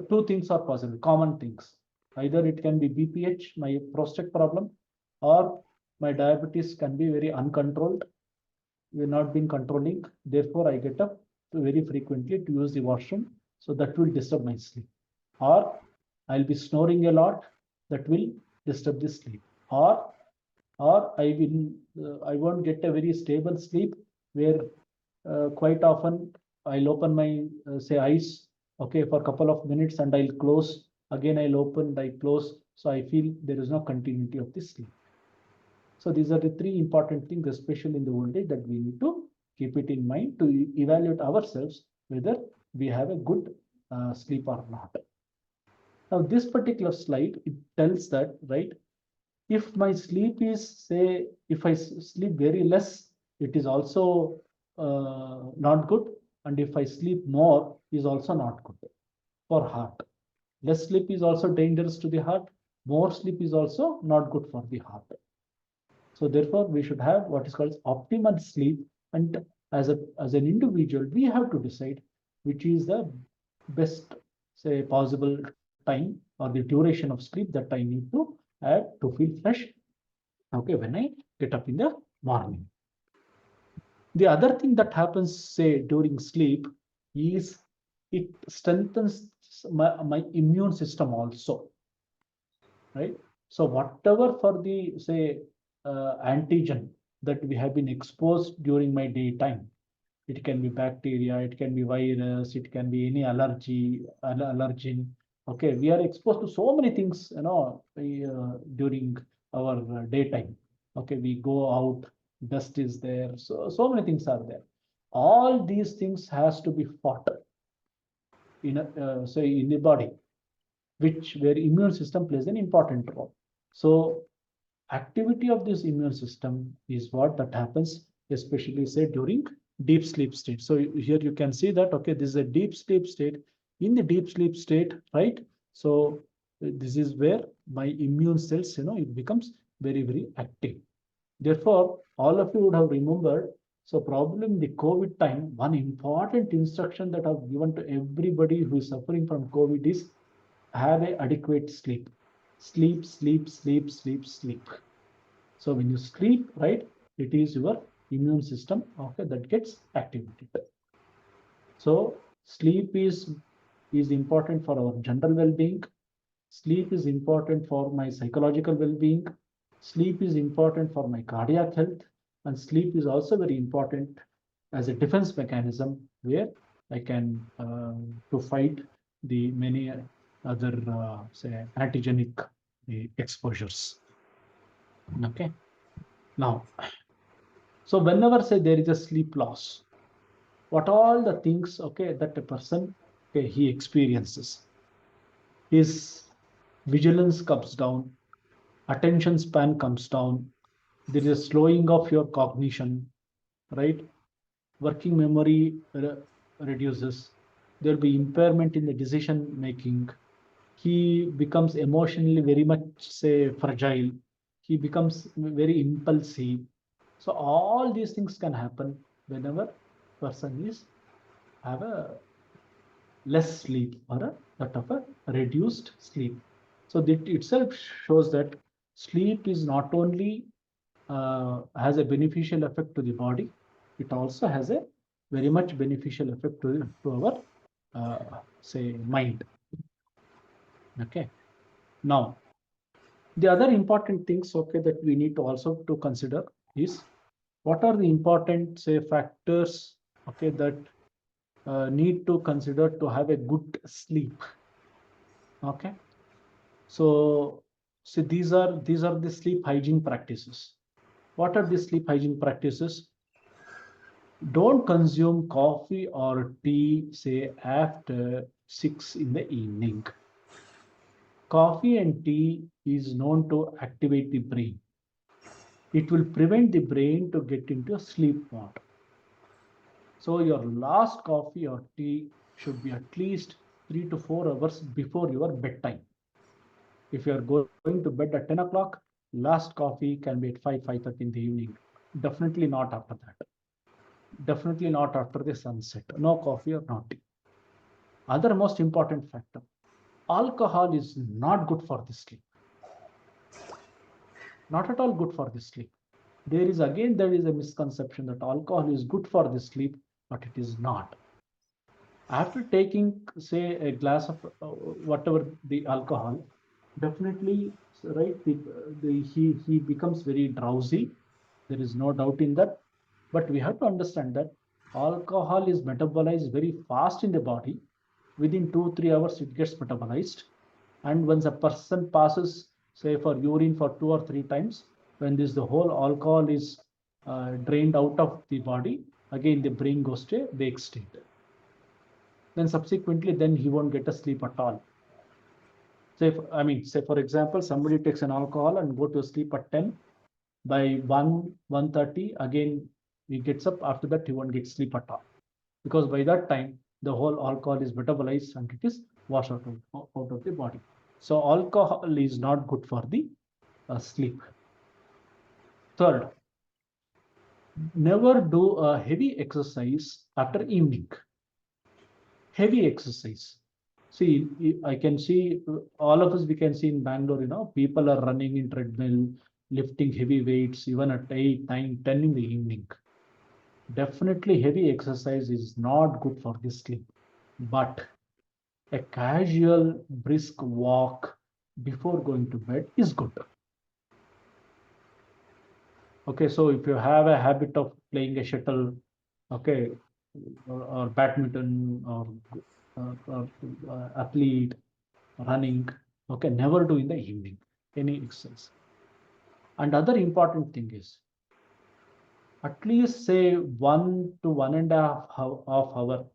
2 things are possible, common things. Either it can be BPH, my prostate problem, or my diabetes can be very uncontrolled. We're not been controlling. Therefore, I get up very frequently to use the washroom. So that will disturb my sleep. Or I'll be snoring a lot. That will disturb the sleep. Or I won't get a very stable sleep, where quite often I'll open my say eyes, okay, for a couple of minutes, and I'll close again. I'll open, I close. So I feel there is no continuity of the sleep. So these are the 3 important things, especially in the old age, that we need to keep it in mind to evaluate ourselves whether we have a good sleep or not. Now, this particular slide, it tells that, right, if my sleep is, say, if I sleep very less, it is also not good. And if I sleep more, is also not good for heart. Less sleep is also dangerous to the heart. More sleep is also not good for the heart. So therefore, we should have what is called optimal sleep. And as an individual, we have to decide which is the best, say, possible time or the duration of sleep that I need to have to feel fresh, okay, when I get up in the morning. The other thing that happens, say, during sleep is it strengthens my immune system also, right? So whatever for the, say, antigen that we have been exposed during my daytime, It can be bacteria, it can be virus, it can be any allergen. Okay, we are exposed to so many things, during our daytime. Okay, we go out, dust is there, so many things are there. All these things has to be fought in say in the body, where immune system plays an important role. So activity of this immune system is what that happens, especially say during deep sleep state. So here you can see that, okay, this is a deep sleep state. In the deep sleep state, right? So this is where my immune cells, it becomes very, very active. Therefore, all of you would have remembered, so probably in the COVID time, one important instruction that I've given to everybody who is suffering from COVID is have a adequate sleep. Sleep, sleep, sleep, sleep, sleep. So when you sleep, right, it is your immune system, okay, that gets activated. So sleep is important for our general well-being. Sleep is important for my psychological well-being. Sleep is important for my cardiac health, and sleep is also very important as a defense mechanism where I can to fight the many other say antigenic exposures. Okay. Now, so whenever say there is a sleep loss, what all the things, okay, that a person, okay, he experiences, his vigilance comes down, attention span comes down, there is a slowing of your cognition, right? Working memory reduces, there will be impairment in the decision making, he becomes emotionally very much say fragile, he becomes very impulsive. So all these things can happen whenever person is have a less sleep or a sort of a reduced sleep. So that itself shows that sleep is not only has a beneficial effect to the body, it also has a very much beneficial effect to our say mind. Okay. Now, the other important things, okay, that we need to also to consider is what are the important say factors, okay, that need to consider to have a good sleep. Okay. So these are the sleep hygiene practices. What are the sleep hygiene practices? Don't consume coffee or tea say after 6 in the evening. Coffee and tea is known to activate the brain. It will prevent the brain to get into a sleep mode. So your last coffee or tea should be at least 3 to 4 hours before your bedtime. If you are going to bed at 10 o'clock, last coffee can be at 5:30 in the evening. Definitely not after that. Definitely not after the sunset. No coffee or no tea. Other most important factor, alcohol is not good for the sleep. Not at all good for the sleep. There is a misconception that alcohol is good for the sleep, but it is not. After taking say a glass of whatever the alcohol, definitely, right, he becomes very drowsy. There is no doubt in that. But we have to understand that alcohol is metabolized very fast in the body. Within 2-3 hours, it gets metabolized. And once a person passes, say, for urine for 2 or 3 times, when the whole alcohol is drained out of the body, again the brain goes to a wake state. Then subsequently, then he won't get a sleep at all. Say, say for example, somebody takes an alcohol and go to sleep at 10. By 1:30, again he gets up. After that, he won't get sleep at all, because by that time the whole alcohol is metabolized and it is washed out of the body. So alcohol is not good for the sleep. Third, never do a heavy exercise after evening. Heavy exercise. See, I can see all of us, we can see in Bangalore, people are running in treadmill, lifting heavy weights, even at 8, 9, 10 in the evening. Definitely heavy exercise is not good for the sleep, but a casual brisk walk before going to bed is good. Okay, so if you have a habit of playing a shuttle, okay, or badminton or athlete, running. Okay, never do in the evening any exercise. And other important thing is, at least say 1 to 1.5 hour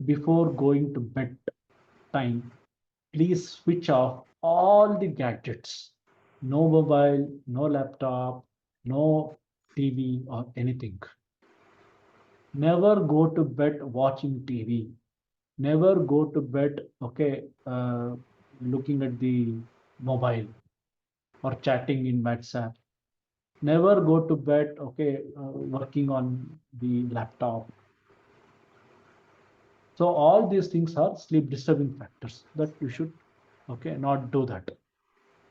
before going to bed time, please switch off all the gadgets. No mobile, no laptop, no TV or anything. Never go to bed watching TV. Never go to bed, okay, looking at the mobile or chatting in WhatsApp. Never go to bed, okay, working on the laptop. So all these things are sleep disturbing factors that you should, okay, not do that.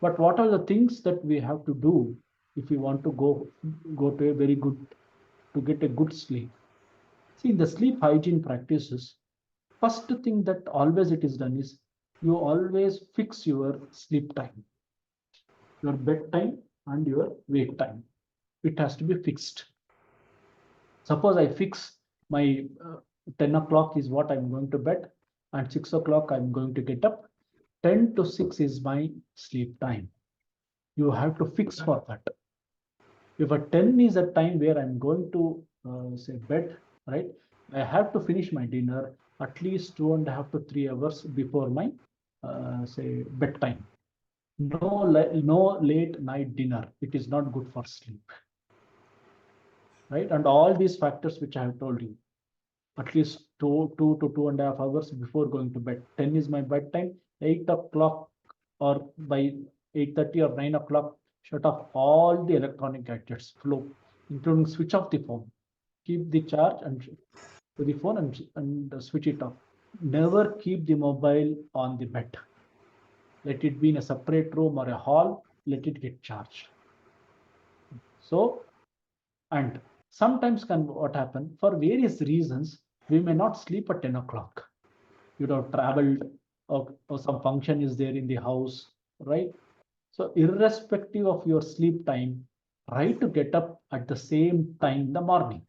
But what are the things that we have to do if we want to go to a very good, to get a good sleep? See, the sleep hygiene practices, first thing that always it is done is you always fix your sleep time, your bedtime and your wake time. It has to be fixed. Suppose I fix my 10 o'clock is what I'm going to bed, and 6 o'clock I'm going to get up. 10 to 6 is my sleep time. You have to fix for that. If a 10 is a time where I'm going to say bed, right? I have to finish my dinner at least 2.5 to 3 hours before my say bedtime. No late night dinner. It is not good for sleep, right? And all these factors which I have told you, at least 2 to 2.5 hours before going to bed. 10 is my bedtime. 8 o'clock or by 8:30 or 9 o'clock, shut off all the electronic gadgets, flow, including switch off the phone. Keep the charge and to the phone and switch it off. Never keep the mobile on the bed. Let it be in a separate room or a hall. Let it get charged. So, and sometimes what happen, for various reasons, we may not sleep at 10 o'clock. You have traveled or some function is there in the house, right? So irrespective of your sleep time, try to get up at the same time in the morning.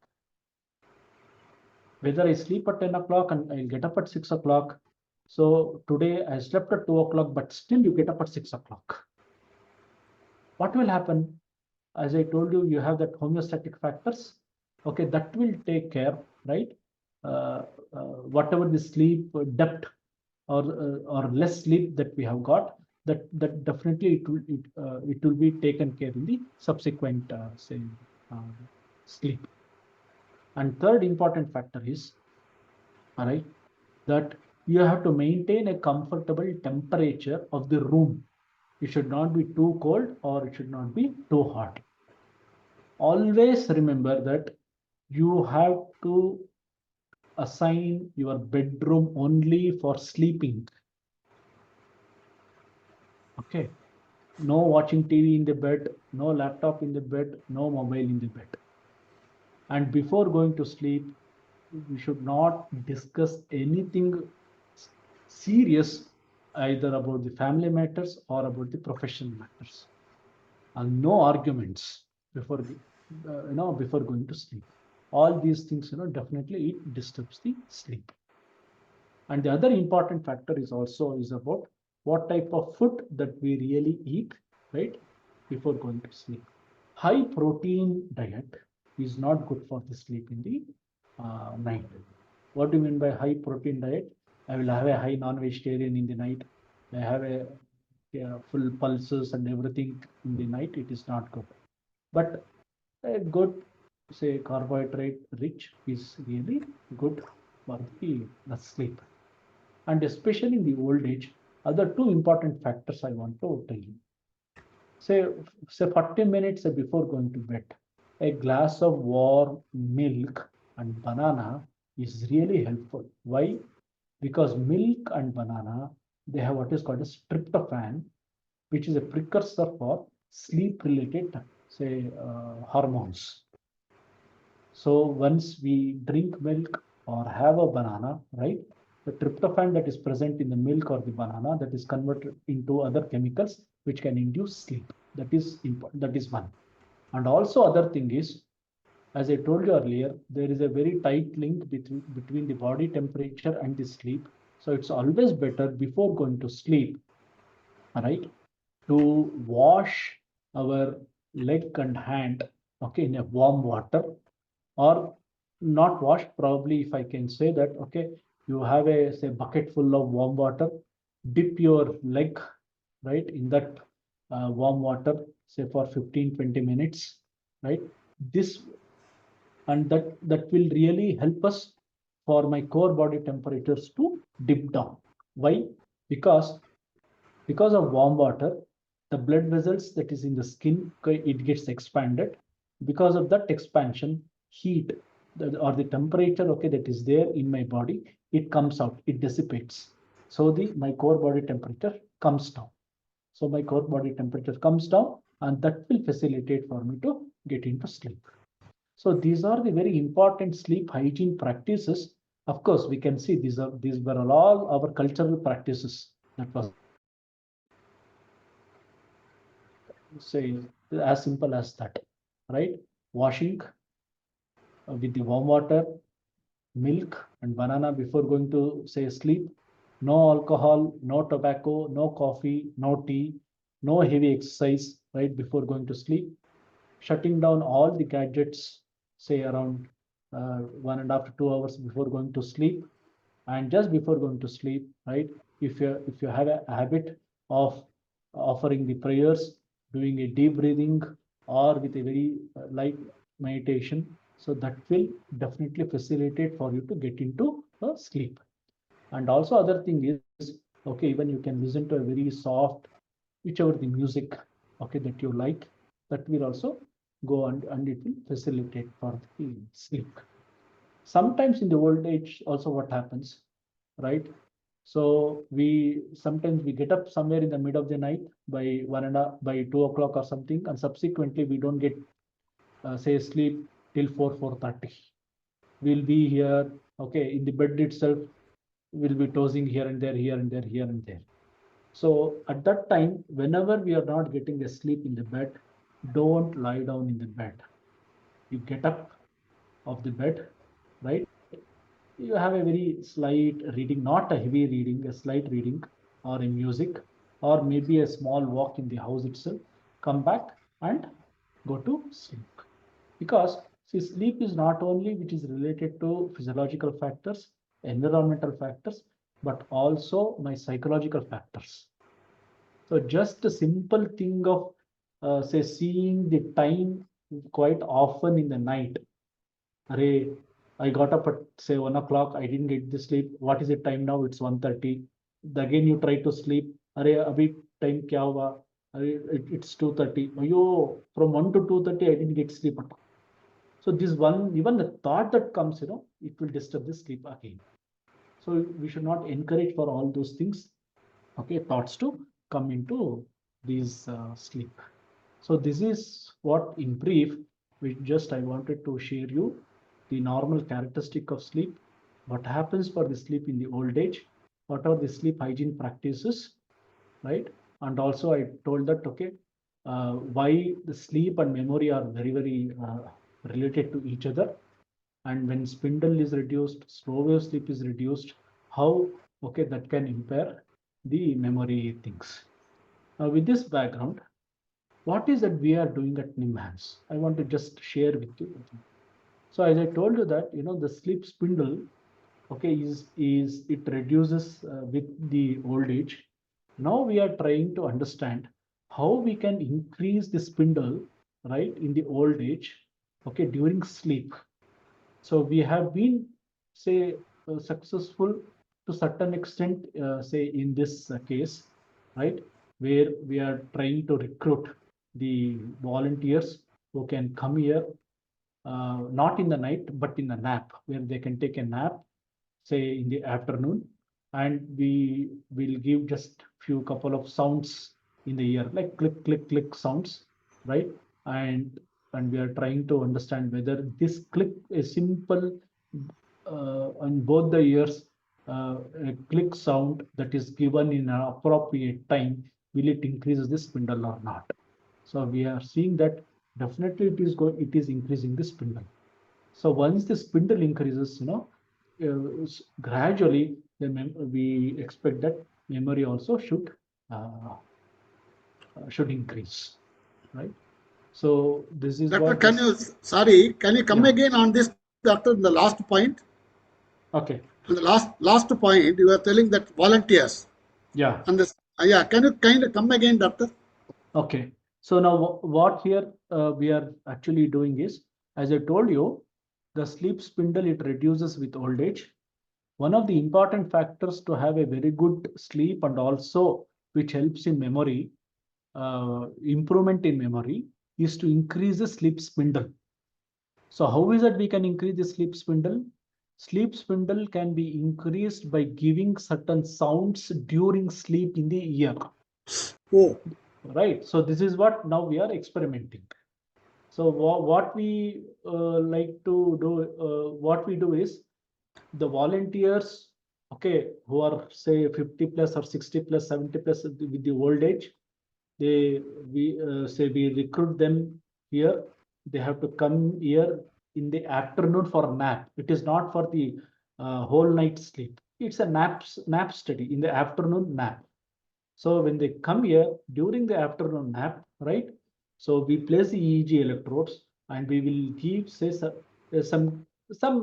Whether I sleep at 10 o'clock and I'll get up at 6 o'clock. So today I slept at 2 o'clock, but still you get up at 6 o'clock. What will happen? As I told you, you have that homeostatic factors. Okay, that will take care, right? Whatever the sleep depth or less sleep that we have got, that definitely it will be taken care in the subsequent sleep. And third important factor is, all right, that you have to maintain a comfortable temperature of the room. It should not be too cold or it should not be too hot. Always remember that you have to assign your bedroom only for sleeping. Okay. No watching TV in the bed, no laptop in the bed, no mobile in the bed. And before going to sleep, we should not discuss anything serious, either about the family matters or about the professional matters. And no arguments before before going to sleep. All these things, definitely it disturbs the sleep. And the other important factor is also about what type of food that we really eat, right, before going to sleep. High protein diet is not good for the sleep in the night. What do you mean by high protein diet? I will have a high non-vegetarian in the night. I have a full pulses and everything in the night. It is not good. But a good, say, carbohydrate rich is really good for the sleep. And especially in the old age, other two important factors I want to tell you. Say 40 minutes before going to bed, a glass of warm milk and banana is really helpful. Why? Because milk and banana, they have what is called a tryptophan, which is a precursor for sleep-related, say, hormones. So once we drink milk or have a banana, right, the tryptophan that is present in the milk or the banana, that is converted into other chemicals which can induce sleep. That is important. That is one. And also other thing is, as I told you earlier, there is a very tight link between the body temperature and the sleep. So it's always better before going to sleep, right, to wash our leg and hand, okay, in a warm water, or not wash, probably, if I can say that, okay, you have a, say, bucket full of warm water, dip your leg, right, in that warm water, say for 15-20 minutes, right? This, and that will really help us for my core body temperatures to dip down. Why? Because of warm water, the blood vessels that is in the skin, it gets expanded. Because of that expansion, heat or the temperature, okay, that is there in my body, it comes out, it dissipates. So my core body temperature comes down. So my core body temperature comes down, and that will facilitate for me to get into sleep. So these are the very important sleep hygiene practices. Of course, we can see these were all our cultural practices that was, say, as simple as that, right? Washing with the warm water, milk and banana before going to, say, sleep. No alcohol, no tobacco, no coffee, no tea, no heavy exercise right before going to sleep. Shutting down all the gadgets, say around 1.5 to 2 hours before going to sleep. And just before going to sleep, right, if you have a habit of offering the prayers, doing a deep breathing, or with a very light meditation, so that will definitely facilitate for you to get into sleep. And also other thing is, okay, even you can listen to a very soft, whichever the music, okay, that you like, that will also go and it will facilitate for the sleep. Sometimes in the old age also what happens, right? So sometimes we get up somewhere in the middle of the night by 2 o'clock or something, and subsequently we don't get say sleep till 4:30. We'll be here, okay, in the bed itself, we'll be tossing here and there, here and there, here and there. So at that time, whenever we are not getting a sleep in the bed, don't lie down in the bed. You get up of the bed, right? You have a very slight reading, not a heavy reading, a slight reading, or a music, or maybe a small walk in the house itself. Come back and go to sleep. Because see, sleep is not only which is related to physiological factors, environmental factors, but also my psychological factors. So just a simple thing of say seeing the time quite often in the night. Array, I got up at say 1 o'clock. I didn't get the sleep. What is the time now? It's 1:30. Again you try to sleep. Array, abhi time kya hua? Array, it's 2:30. Ayo, from 1 to 2:30 I didn't get sleep at all. So this one, even the thought that comes, it will disturb the sleep again. So we should not encourage for all those things, okay, thoughts to come into these sleep. So this is what in brief, I wanted to share you the normal characteristic of sleep, what happens for the sleep in the old age, what are the sleep hygiene practices, right? And also I told that, okay, why the sleep and memory are very related to each other. And when spindle is reduced, slow wave sleep is reduced, how, okay, that can impair the memory things. Now with this background, what is that we are doing at NIMHANS? I want to just share with you. So as I told you that, the sleep spindle, okay, is it reduces with the old age. Now we are trying to understand how we can increase the spindle, right, in the old age, okay, during sleep. So we have been, say, successful to certain extent, say in this case, right, where we are trying to recruit the volunteers who can come here, not in the night, but in the nap, where they can take a nap, say in the afternoon, and we will give just few couple of sounds in the ear, like click, click, click sounds, right? And we are trying to understand whether this click, a simple on both the ears, a click sound that is given in an appropriate time, will it increase the spindle or not? So we are seeing that definitely it is increasing the spindle. So once the spindle increases, gradually we expect that memory also should increase, right? So this is Doctor, what can this, you, sorry, can you come Yeah. again on this, doctor, the last point? okay, On the last point, you were telling that volunteers. yeah, And this, yeah, can you kind of come again, doctor? okay. So now what here we are actually doing is, as I told you, the sleep spindle, it reduces with old age. One of the important factors to have a very good sleep, and also which helps in memory, improvement in memory, is to increase the sleep spindle. So how is it we can increase the sleep spindle? Sleep spindle can be increased by giving certain sounds during sleep in the ear. Oh, Right. So this is what now we are experimenting. So what we like to do, what we do is, the volunteers, okay, who are say 50 plus or 60 plus, 70 plus with the old age, we recruit them here. They have to come here in the afternoon for a nap. It is not for the whole night sleep. It's a nap study in the afternoon nap. So when they come here during the afternoon nap, right? So we place the EEG electrodes, and we will give say some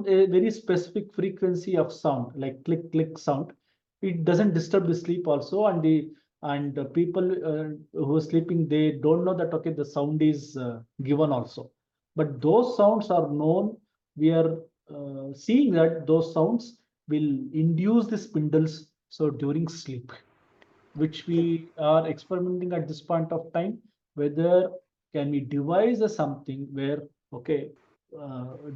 very specific frequency of sound, like click click sound. It doesn't disturb the sleep also, and the people who are sleeping, they don't know that okay, the sound is given also. But those sounds are known. We are seeing that those sounds will induce the spindles so during sleep, which we are experimenting at this point of time, whether can we devise something where, okay,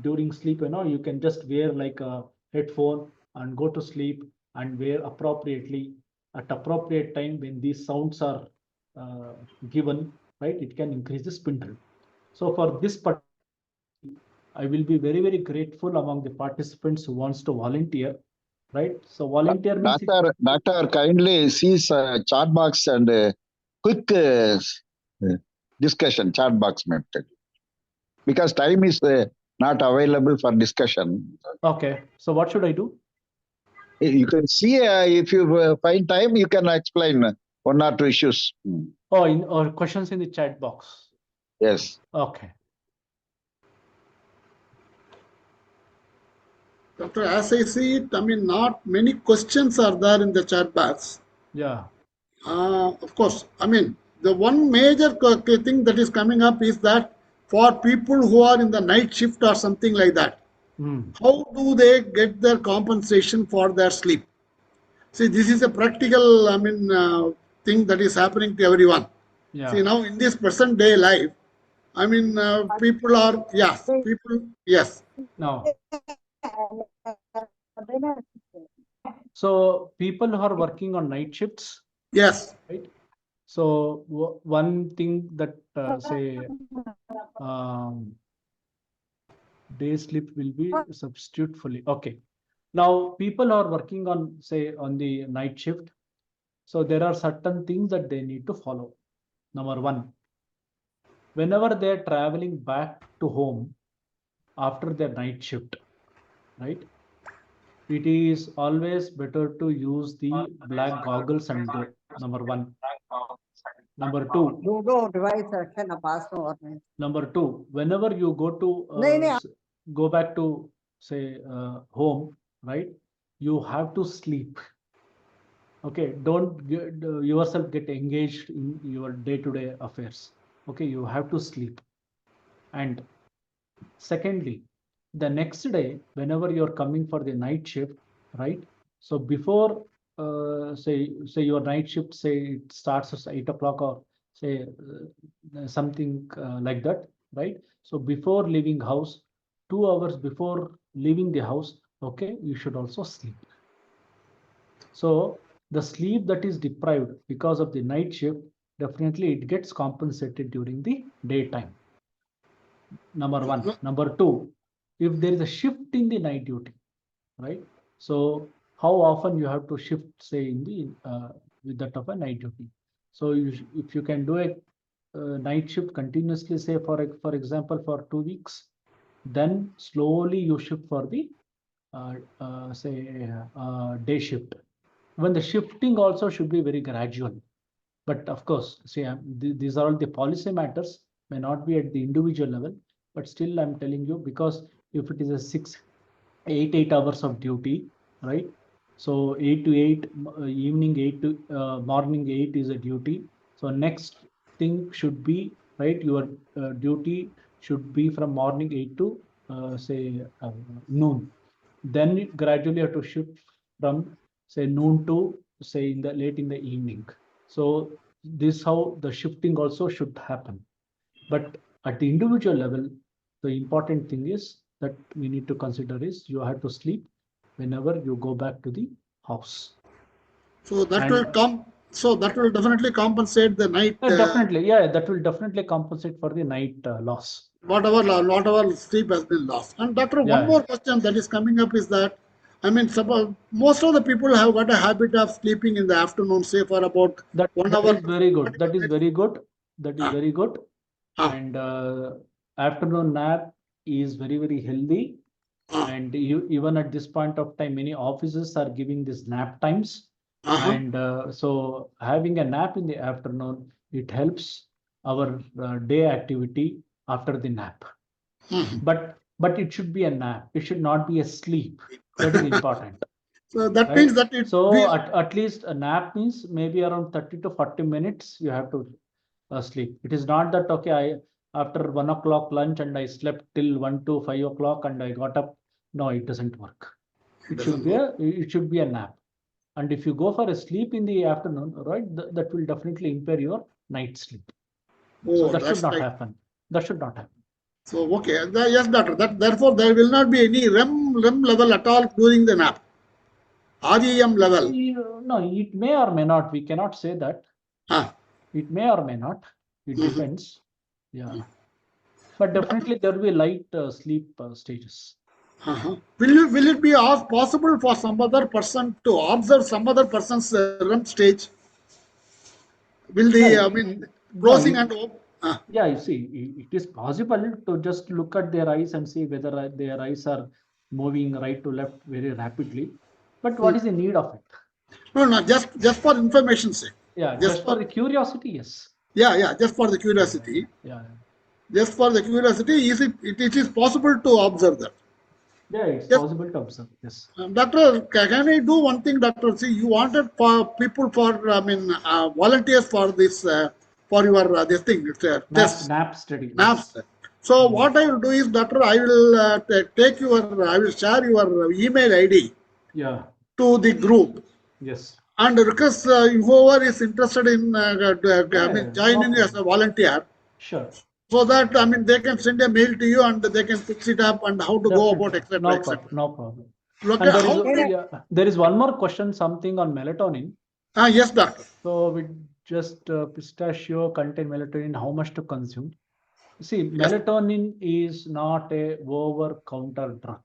during sleep, you can just wear like a headphone and go to sleep, and wear appropriately at appropriate time when these sounds are given, right? It can increase the spindle. So for this part, I will be very, very grateful among the participants who wants to volunteer, right? So volunteer means Doctor, kindly sees chat box and quick discussion, chat box method. Because time is not available for discussion. okay. So what should I do? You can see if you find time, you can explain one or two issues. Oh, or questions in the chat box. Yes. Okay. doctor, as I see it, I mean, not many questions are there in the chat box. Yeah. Of course, I mean, the one major thing that is coming up is that for people who are in the night shift or something like that, Mm. how do they get their compensation for their sleep? See, this is a practical, I mean, thing that is happening to everyone. See, Yeah. now in this present day life, I mean, people are, yes, people, yes, Now, so people who are working on night shifts, yes, right? So one thing that say day sleep will be substitute fully. Okay. Now people are working on say on the night shift. So there are certain things that they need to follow. Number one, whenever they're traveling back to home after their night shift, right? It is always better to use the black goggles and go. Number one. Number two. Ludo device है ना पास में और नहीं Number two, whenever you go to नहीं go back to say home, right? You have to sleep. Okay, don't get, yourself get engaged in your day-to-day affairs. Okay, you have to sleep. And secondly, the next day, whenever you're coming for the night shift, right? So before say your night shift, say it starts at 8 o'clock, or say something like that, right? So before leaving house, 2 hours before leaving the house, okay, you should also sleep. So the sleep that is deprived because of the night shift, definitely it gets compensated during the daytime. Number one. Number two, if there is a shift in the night duty, right? So how often you have to shift, say in the with that of a night duty. So if you can do a night shift continuously, say for example for 2 weeks, then slowly you shift for the day shift. When the shifting also should be very gradual. But of course, see, these are all the policy matters, may not be at the individual level, but still I'm telling you, because if it is a 8 hours of duty, right? So 8 to 8, evening 8 to morning 8 is a duty. So next thing should be, right, your duty should be from morning 8 to noon. Then you gradually have to shift from say noon to say in the late in the evening. So this how the shifting also should happen. But at the individual level, the important thing is that we need to consider is you have to sleep whenever you go back to the house. So that And- will come. So that will definitely compensate the night. Definitely, yeah, that will definitely compensate for the night loss. Whatever sleep has been lost. And doctor, Yeah. one more question that is coming up is that, I mean, suppose most of the people have got a habit of sleeping in the afternoon, say for about That 1 hour. is very good. That is very good. That is Ah. very good. Ah. And afternoon nap is very, very healthy. Ah. And even at this point of time, many offices are giving these nap times. Uh-huh. And so having a nap in the afternoon, it helps our day activity after the nap. Mhm. But it should be a nap. It should not be a sleep. That is important. So that Right? means that it. So at least a nap means maybe around 30 to 40 minutes you have to sleep. It is not that, okay, I after 1 o'clock lunch and I slept till 1 to 5 o'clock and I got up. No, it doesn't work. It should be a nap. And if you go for a sleep in the afternoon, right, that will definitely impair your night sleep. So that should not happen. That should not happen. So okay, yes, doctor. Therefore there will not be any REM level at all during the nap. REM level. No, it may or may not. We cannot say that. Ah. It may or may not. It Mhm. depends. Yeah. But definitely there will be light sleep stages. Uh-huh. Will it be possible for some other person to observe some other person's REM stage? Will the Yeah, I mean closing and yeah, you see, it is possible to just look at their eyes and see whether their eyes are moving right to left very rapidly. But what is the need of it? no, just for information's sake. Yeah, just for the curiosity, yes. Yeah, just for the curiosity. Yeah. Just for the curiosity, it is possible to observe that. Yeah, it's Yes. possible to observe. Yes. Doctor, can I do one thing, doctor? See, you wanted for people volunteers for this for your this thing. It's a test. Nap study. Naps. So what I will do is, doctor, I will I will share your email ID Yeah. to the group Yes. and request whoever is interested in joining no as a volunteer. Sure. So that I mean they can send a mail to you and they can fix it up and how to go about, etc. No etc. problem. No problem. Look, And there is one more question, something on melatonin. Yes, doctor. So we just pistachio contain melatonin, how much to consume? See, melatonin is not a over-counter drug.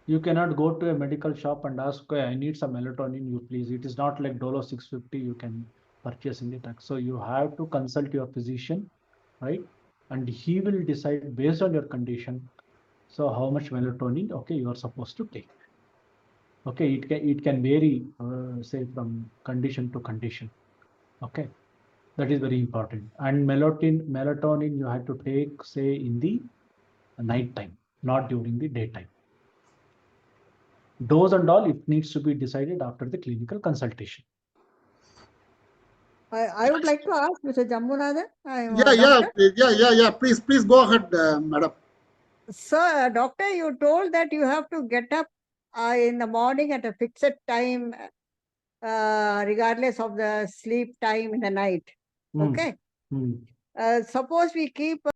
You cannot go to a medical shop and ask, okay, I need some melatonin, you please. It is not like Dolo 650 you can purchase in the drug. So you have to consult your physician, right? And he will decide based on your condition. So how much melatonin, okay, you are supposed to take. Okay, it can vary, say from condition to condition. Okay, that is very important. And melatonin you have to take, say, in the night time, not during the daytime. Dose and all, it needs to be decided after the clinical consultation. I would like to ask Mr. Jammunathan. Yeah. Please go ahead, madam. Sir, doctor, you told that you have to get up in the morning at a fixed time, regardless of the sleep time in the night. Okay. Suppose we keep